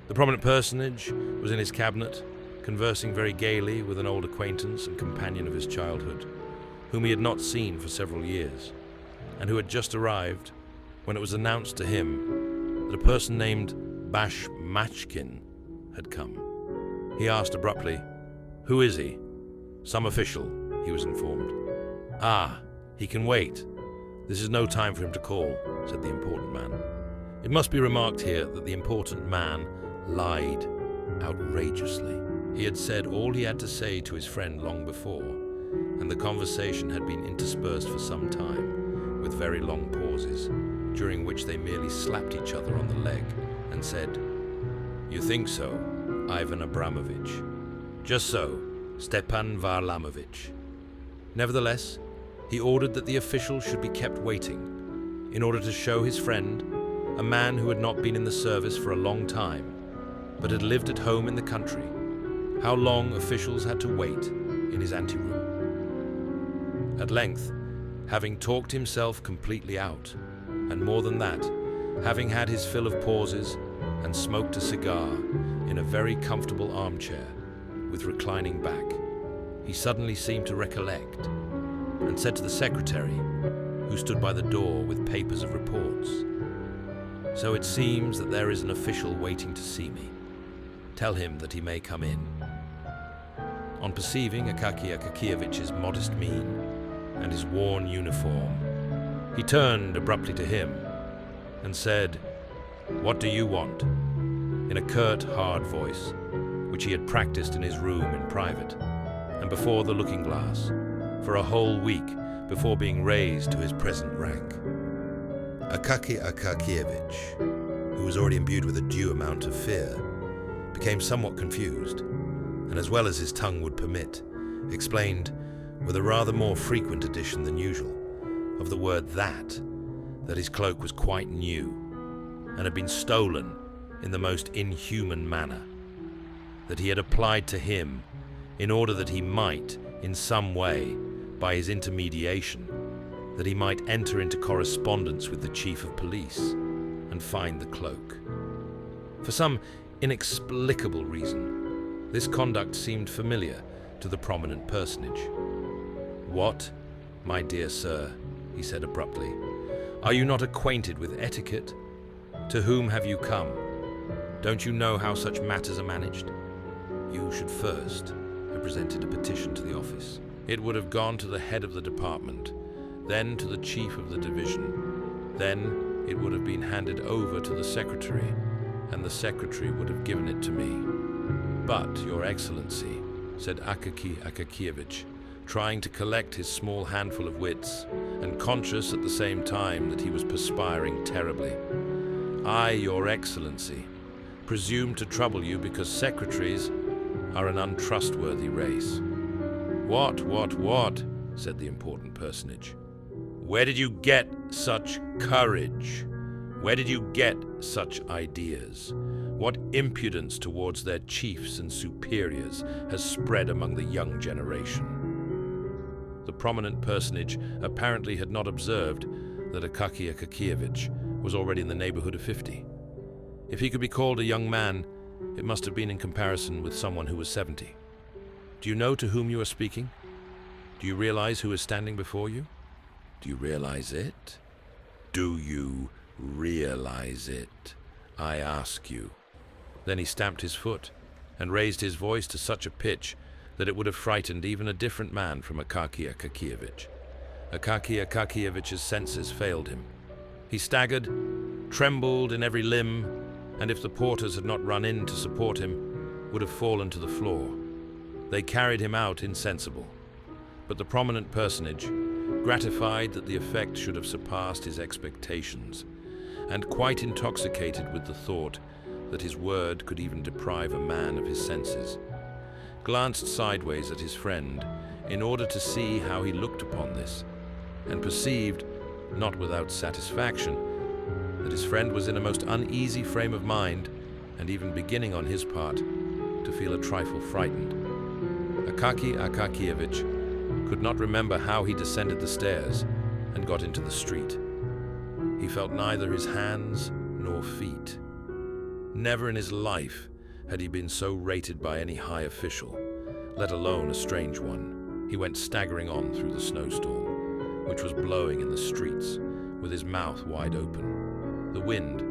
Speaker 2: The prominent personage was in his cabinet, conversing very gaily with an old acquaintance and companion of his childhood, whom he had not seen for several years, and who had just arrived when it was announced to him that a person named Bashmachkin had come. He asked abruptly, "Who is he?" "Some official," he was informed. "Ah, he can wait. This is no time for him to call," said the important man. It must be remarked here that the important man lied outrageously. He had said all he had to say to his friend long before, and the conversation had been interspersed for some time, with very long pauses, during which they merely slapped each other on the leg and said, "You think so, Ivan Abramovich?" "Just so, Stepan Varlamovich." Nevertheless, he ordered that the official should be kept waiting, in order to show his friend, a man who had not been in the service for a long time, but had lived at home in the country, how long officials had to wait in his anteroom. At length, having talked himself completely out, and more than that, having had his fill of pauses and smoked a cigar in a very comfortable armchair with reclining back, he suddenly seemed to recollect, and said to the secretary, who stood by the door with papers of reports, "So it seems that there is an official waiting to see me. Tell him that he may come in." On perceiving Akaky Akakievich's modest mien and his worn uniform, he turned abruptly to him and said, "What do you want?" in a curt, hard voice, which he had practiced in his room in private, and before the looking-glass, for a whole week before being raised to his present rank. Akaky Akakievich, who was already imbued with a due amount of fear, became somewhat confused, and as well as his tongue would permit, explained, with a rather more frequent addition than usual, of the word that his cloak was quite new, and had been stolen in the most inhuman manner, that he had applied to him in order that he might, in some way, by his intermediation, that he might enter into correspondence with the chief of police and find the cloak. For some inexplicable reason, this conduct seemed familiar to the prominent personage. "What, my dear sir," he said abruptly, "are you not acquainted with etiquette? To whom have you come? Don't you know how such matters are managed? You should first have presented a petition to the office. It would have gone to the head of the department, then to the chief of the division. Then it would have been handed over to the secretary, and the secretary would have given it to me. But, Your Excellency," said Akaky Akakievich, trying to collect his small handful of wits, and conscious at the same time that he was perspiring terribly, "I, Your Excellency, presume to trouble you because secretaries are an untrustworthy race." What, said the important personage. "Where did you get such courage? Where did you get such ideas? What impudence towards their chiefs and superiors has spread among the young generation?" The prominent personage apparently had not observed that Akaky Akakievich was already in the neighborhood of 50. If he could be called a young man, it must have been in comparison with someone who was 70. "Do you know to whom you are speaking? Do you realize who is standing before you? Do you realize it? Do you realize it? I ask you." Then he stamped his foot and raised his voice to such a pitch that it would have frightened even a different man from Akaky Akakievich. Akaky Akakievich's senses failed him. He staggered, trembled in every limb, and if the porters had not run in to support him, would have fallen to the floor. They carried him out insensible. But the prominent personage, gratified that the effect should have surpassed his expectations, and quite intoxicated with the thought that his word could even deprive a man of his senses, glanced sideways at his friend in order to see how he looked upon this, and perceived, not without satisfaction, that his friend was in a most uneasy frame of mind, and even beginning on his part to feel a trifle frightened. Akaky Akakievich could not remember how he descended the stairs and got into the street. He felt neither his hands nor feet. Never in his life had he been so rated by any high official, let alone a strange one. He went staggering on through the snowstorm, which was blowing in the streets, with his mouth wide open. The wind,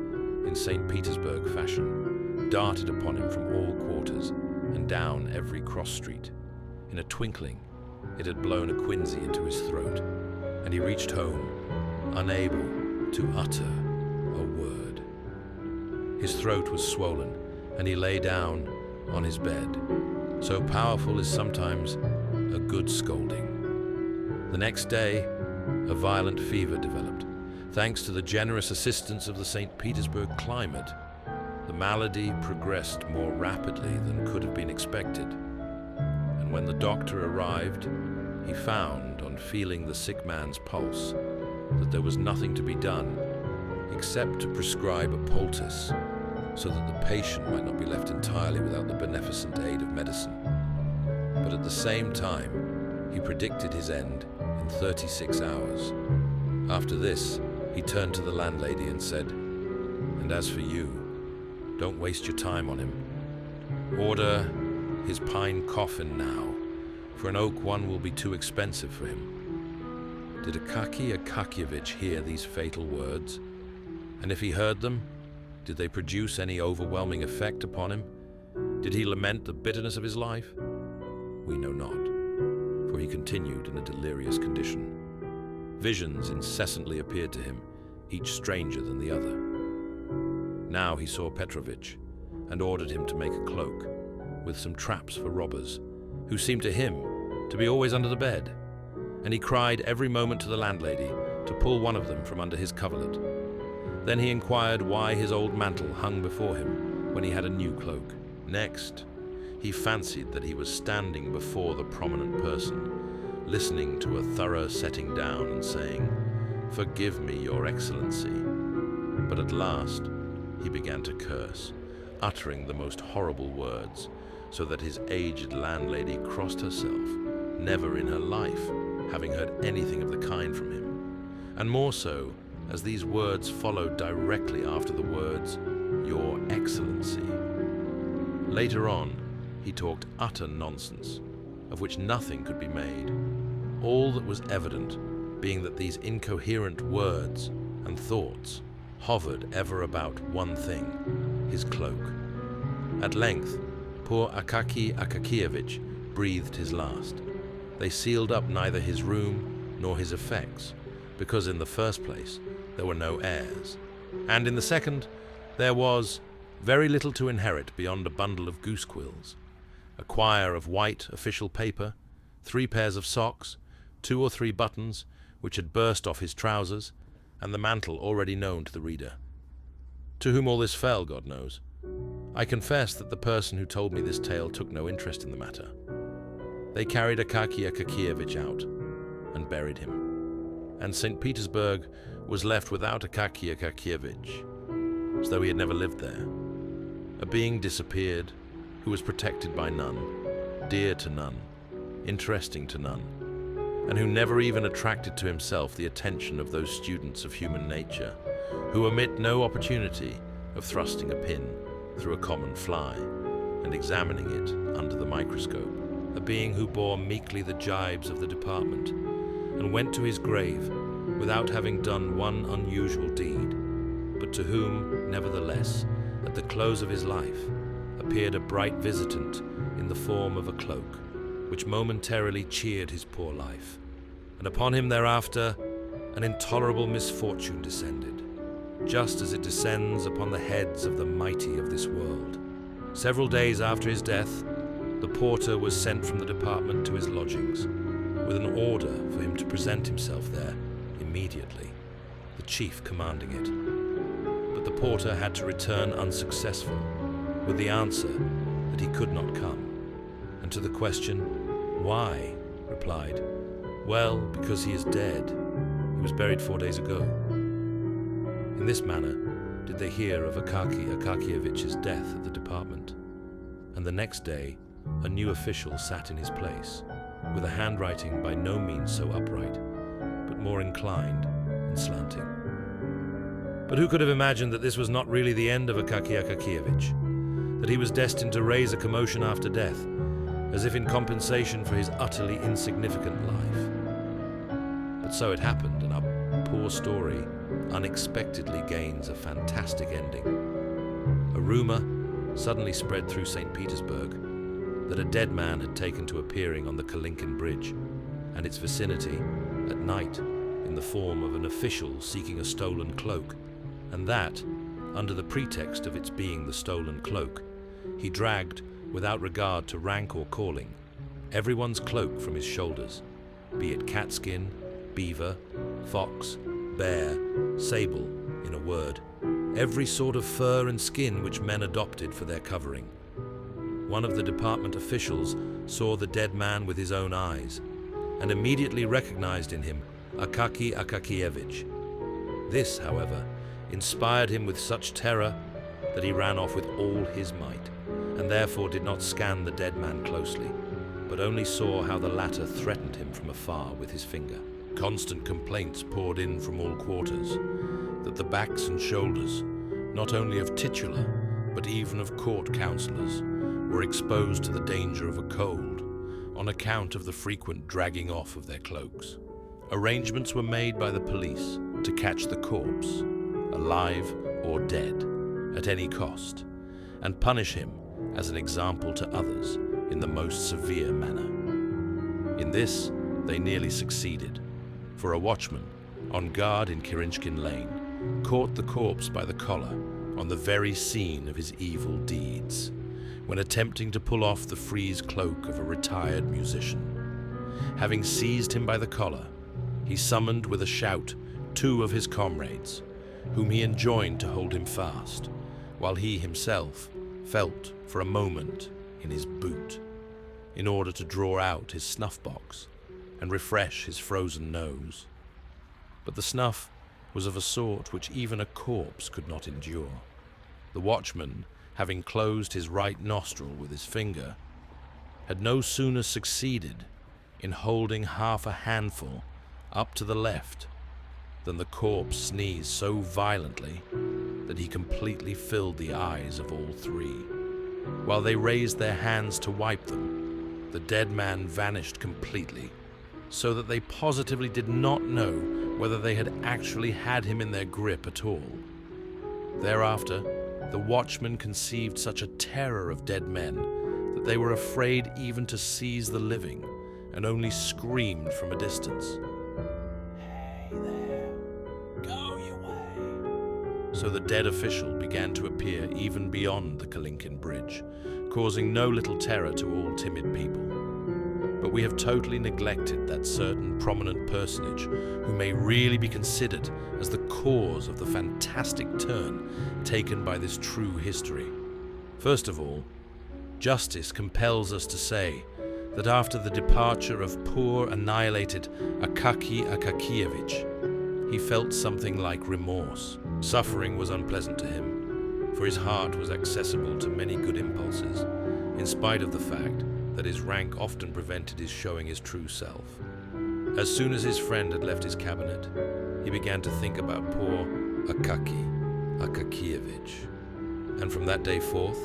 Speaker 2: in St. Petersburg fashion, darted upon him from all quarters and down every cross street. In a twinkling, it had blown a quinsy into his throat, and he reached home, unable to utter a word. His throat was swollen, and he lay down on his bed. So powerful is sometimes a good scolding. The next day, a violent fever developed. Thanks to the generous assistance of the St. Petersburg climate, the malady progressed more rapidly than could have been expected. And when the doctor arrived, he found, on feeling the sick man's pulse, that there was nothing to be done except to prescribe a poultice, so that the patient might not be left entirely without the beneficent aid of medicine. But at the same time, he predicted his end in 36 hours. After this, he turned to the landlady and said, "And as for you, don't waste your time on him. Order his pine coffin now, for an oak one will be too expensive for him." Did Akaky Akakievich hear these fatal words? And if he heard them, did they produce any overwhelming effect upon him? Did he lament the bitterness of his life? We know not, for he continued in a delirious condition. Visions incessantly appeared to him, each stranger than the other. Now he saw Petrovich, and ordered him to make a cloak, with some traps for robbers, who seemed to him to be always under the bed, and he cried every moment to the landlady to pull one of them from under his coverlet. Then he inquired why his old mantle hung before him when he had a new cloak. Next, he fancied that he was standing before the prominent person, listening to a thorough setting down and saying, "Forgive me, Your Excellency." But at last, he began to curse, uttering the most horrible words, so that his aged landlady crossed herself, never in her life having heard anything of the kind from him, and more so as these words followed directly after the words, "Your Excellency." Later on, he talked utter nonsense, of which nothing could be made, all that was evident being that these incoherent words and thoughts hovered ever about one thing, his cloak. At length, poor Akaky Akakievich breathed his last. They sealed up neither his room nor his effects, because in the first place there were no heirs, and in the second there was very little to inherit beyond a bundle of goose quills, a quire of white official paper, 3 pairs of socks, 2 or 3 buttons which had burst off his trousers, and the mantle already known to the reader. To whom all this fell, God knows. I confess that the person who told me this tale took no interest in the matter. They carried Akaky Akakievich out and buried him, and St. Petersburg was left without Akaky Akakievich, as though he had never lived there. A being disappeared who was protected by none, dear to none, interesting to none, and who never even attracted to himself the attention of those students of human nature who omit no opportunity of thrusting a pin through a common fly and examining it under the microscope. A being who bore meekly the jibes of the department and went to his grave without having done one unusual deed, but to whom, nevertheless, at the close of his life, appeared a bright visitant in the form of a cloak, which momentarily cheered his poor life, and upon him thereafter an intolerable misfortune descended, just as it descends upon the heads of the mighty of this world. Several days after his death, the porter was sent from the department to his lodgings, with an order for him to present himself there immediately, the chief commanding it. But the porter had to return unsuccessful, with the answer that he could not come, and to the question, "Why?" replied, "Well, because he is dead. He was buried 4 days ago." In this manner did they hear of Akaky Akakievich's death at the department, and the next day a new official sat in his place, with a handwriting by no means so upright, but more inclined and slanting. But who could have imagined that this was not really the end of Akaky Akakievich, that he was destined to raise a commotion after death, as if in compensation for his utterly insignificant life? But so it happened, and our poor story unexpectedly gains a fantastic ending. A rumor suddenly spread through St. Petersburg that a dead man had taken to appearing on the Kalinkin Bridge and its vicinity at night in the form of an official seeking a stolen cloak, and that, under the pretext of its being the stolen cloak, he dragged, without regard to rank or calling, everyone's cloak from his shoulders, be it catskin, beaver, fox, bear, sable, in a word, every sort of fur and skin which men adopted for their covering. One of the department officials saw the dead man with his own eyes, and immediately recognized in him Akaky Akakievich. This, however, inspired him with such terror that he ran off with all his might, and therefore did not scan the dead man closely, but only saw how the latter threatened him from afar with his finger. Constant complaints poured in from all quarters that the backs and shoulders, not only of titular, but even of court councillors, were exposed to the danger of a cold on account of the frequent dragging off of their cloaks. Arrangements were made by the police to catch the corpse, alive or dead, at any cost, and punish him as an example to others in the most severe manner. In this they nearly succeeded, for a watchman, on guard in Kirinchkin Lane, caught the corpse by the collar on the very scene of his evil deeds, when attempting to pull off the frieze cloak of a retired musician. Having seized him by the collar, he summoned with a shout 2 of his comrades, whom he enjoined to hold him fast, while he himself felt for a moment in his boot, in order to draw out his snuff-box and refresh his frozen nose. But the snuff was of a sort which even a corpse could not endure. The watchman, having closed his right nostril with his finger, had no sooner succeeded in holding half a handful up to the left than the corpse sneezed so violently that he completely filled the eyes of all three. While they raised their hands to wipe them, the dead man vanished completely, so that they positively did not know whether they had actually had him in their grip at all. Thereafter, the watchmen conceived such a terror of dead men that they were afraid even to seize the living, and only screamed from a distance, "Hey there, go your way." So the dead official began to appear even beyond the Kalinkin Bridge, causing no little terror to all timid people. But we have totally neglected that certain prominent personage who may really be considered as the cause of the fantastic turn taken by this true history. First of all, justice compels us to say that after the departure of poor annihilated Akaki Akakievich, he felt something like remorse. Suffering was unpleasant to him, for his heart was accessible to many good impulses, in spite of the fact that his rank often prevented his showing his true self. As soon as his friend had left his cabinet, he began to think about poor Akaki Akakievich. And from that day forth,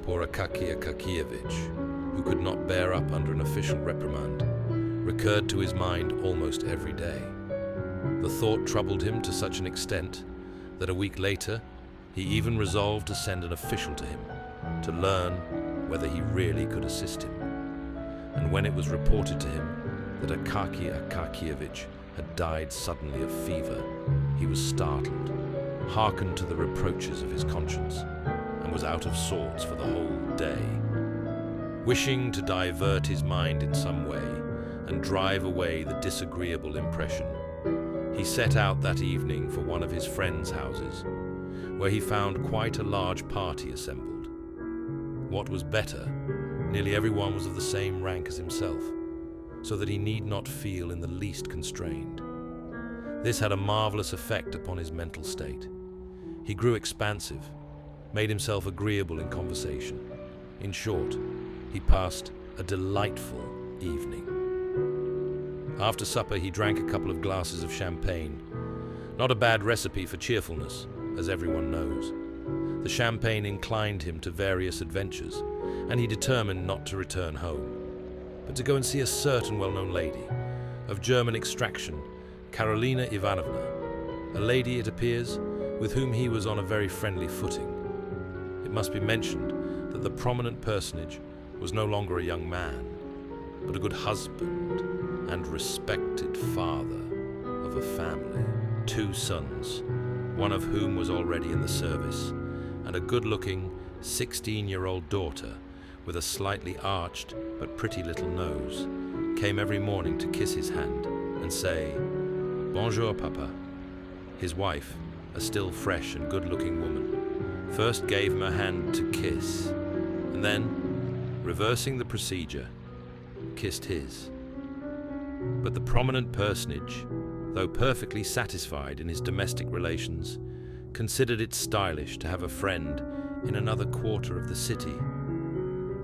Speaker 2: poor Akaki Akakievich, who could not bear up under an official reprimand, recurred to his mind almost every day. The thought troubled him to such an extent that a week later, he even resolved to send an official to him to learn whether he really could assist him. And when it was reported to him that Akaki Akakievich had died suddenly of fever, he was startled, hearkened to the reproaches of his conscience, and was out of sorts for the whole day. Wishing to divert his mind in some way and drive away the disagreeable impression, he set out that evening for one of his friends' houses, where he found quite a large party assembled. What was better, nearly everyone was of the same rank as himself, so that he need not feel in the least constrained. This had a marvelous effect upon his mental state. He grew expansive, made himself agreeable in conversation. In short, he passed a delightful evening. After supper, he drank a couple of glasses of champagne. Not a bad recipe for cheerfulness, as everyone knows. The champagne inclined him to various adventures, and he determined not to return home, but to go and see a certain well-known lady, of German extraction, Karolina Ivanovna, a lady, it appears, with whom he was on a very friendly footing. It must be mentioned that the prominent personage was no longer a young man, but a good husband and respected father of a family, 2 sons, one of whom was already in the service, and a good-looking 16-year-old daughter with a slightly arched but pretty little nose, came every morning to kiss his hand and say, "Bonjour, Papa." His wife, a still fresh and good-looking woman, first gave him a hand to kiss, and then, reversing the procedure, kissed his. But the prominent personage, though perfectly satisfied in his domestic relations, considered it stylish to have a friend in another quarter of the city.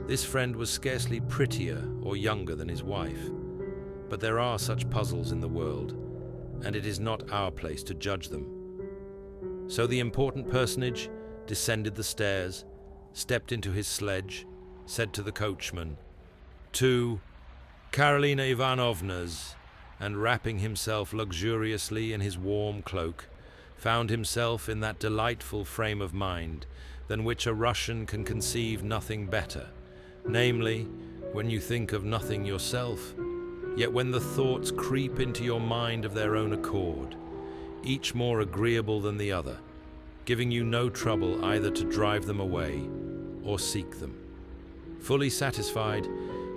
Speaker 2: This friend was scarcely prettier or younger than his wife, but there are such puzzles in the world, and it is not our place to judge them. So the important personage descended the stairs, stepped into his sledge, said to the coachman, "To Karolina Ivanovna's," and wrapping himself luxuriously in his warm cloak, found himself in that delightful frame of mind than which a Russian can conceive nothing better, namely, when you think of nothing yourself, yet when the thoughts creep into your mind of their own accord, each more agreeable than the other, giving you no trouble either to drive them away or seek them. Fully satisfied,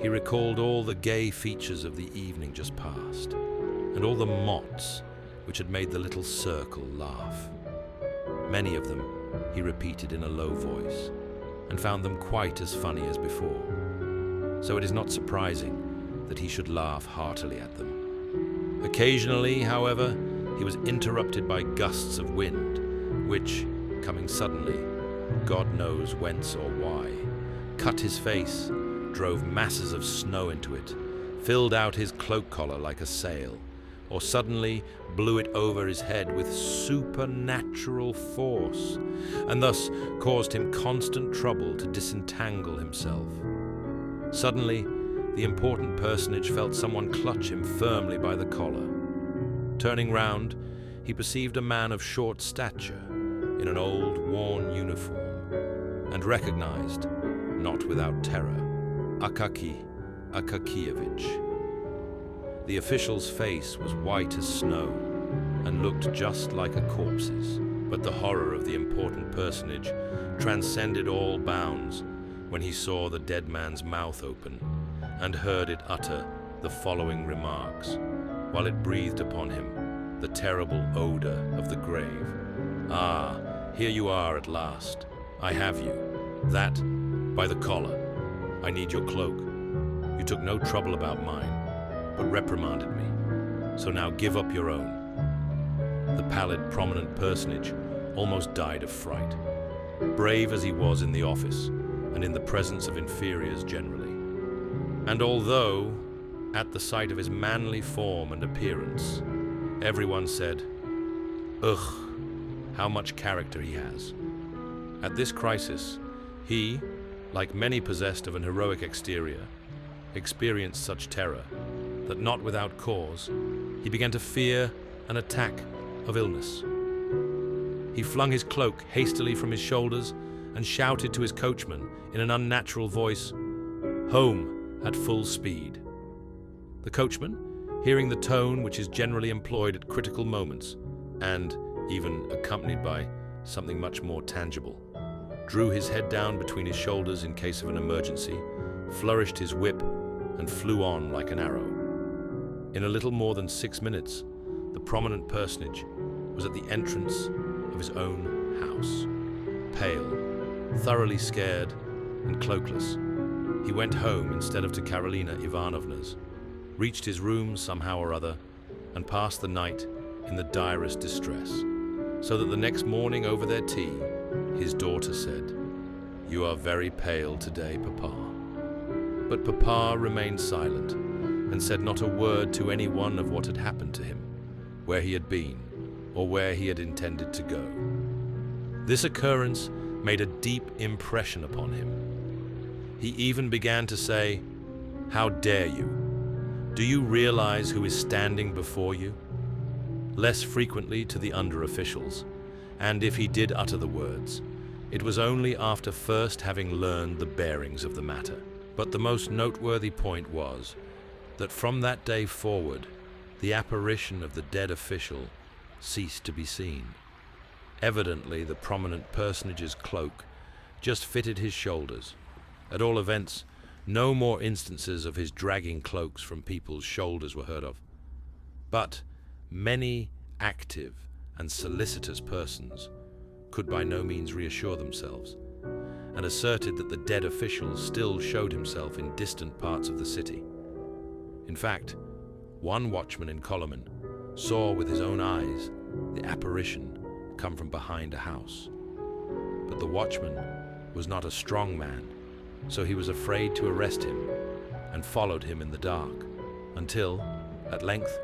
Speaker 2: he recalled all the gay features of the evening just past, and all the mots which had made the little circle laugh. Many of them he repeated in a low voice, and found them quite as funny as before. So it is not surprising that he should laugh heartily at them. Occasionally, however, he was interrupted by gusts of wind, which, coming suddenly, God knows whence or why, cut his face, drove masses of snow into it, filled out his cloak collar like a sail, or suddenly blew it over his head with supernatural force, and thus caused him constant trouble to disentangle himself. Suddenly, the important personage felt someone clutch him firmly by the collar. Turning round, he perceived a man of short stature in an old, worn uniform, and recognized, not without terror, Akaki Akakievich. The official's face was white as snow and looked just like a corpse's, but the horror of the important personage transcended all bounds when he saw the dead man's mouth open and heard it utter the following remarks, while it breathed upon him the terrible odor of the grave. "Ah, here you are at last. I have you. That, by the collar. I need your cloak. You took no trouble about mine, but reprimanded me. So now give up your own." The pallid, prominent personage almost died of fright, brave as he was in the office and in the presence of inferiors generally. And although, at the sight of his manly form and appearance, everyone said, "Ugh, how much character he has," at this crisis, he, like many possessed of an heroic exterior, experienced such terror that, not without cause, he began to fear an attack of illness. He flung his cloak hastily from his shoulders and shouted to his coachman in an unnatural voice, "Home at full speed." The coachman, hearing the tone which is generally employed at critical moments, and even accompanied by something much more tangible, drew his head down between his shoulders in case of an emergency, flourished his whip, and flew on like an arrow. In a little more than 6 minutes, the prominent personage was at the entrance of his own house. Pale, thoroughly scared, and cloakless, he went home instead of to Karolina Ivanovna's, reached his room somehow or other, and passed the night in the direst distress, so that the next morning over their tea, his daughter said, "You are very pale today, Papa." But Papa remained silent and said not a word to anyone of what had happened to him, where he had been, or where he had intended to go. This occurrence made a deep impression upon him. He even began to say, "How dare you? Do you realize who is standing before you?" Less frequently to the under-officials, and if he did utter the words, it was only after first having learned the bearings of the matter. But the most noteworthy point was that from that day forward, the apparition of the dead official ceased to be seen. Evidently, the prominent personage's cloak just fitted his shoulders. At all events, no more instances of his dragging cloaks from people's shoulders were heard of. But many active and solicitous persons could by no means reassure themselves, and asserted that the dead official still showed himself in distant parts of the city. In fact, one watchman in Kolomen saw with his own eyes the apparition come from behind a house. But the watchman was not a strong man, so he was afraid to arrest him and followed him in the dark, until, at length,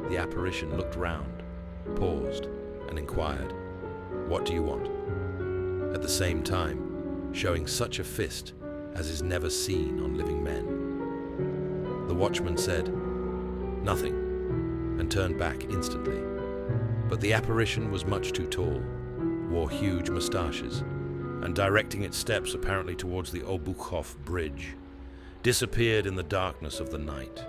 Speaker 2: the apparition looked round, paused, and inquired, "What do you want?" at the same time showing such a fist as is never seen on living men. The watchman said, "Nothing," and turned back instantly. But the apparition was much too tall, wore huge moustaches, and directing its steps apparently towards the Obukhov bridge, disappeared in the darkness of the night.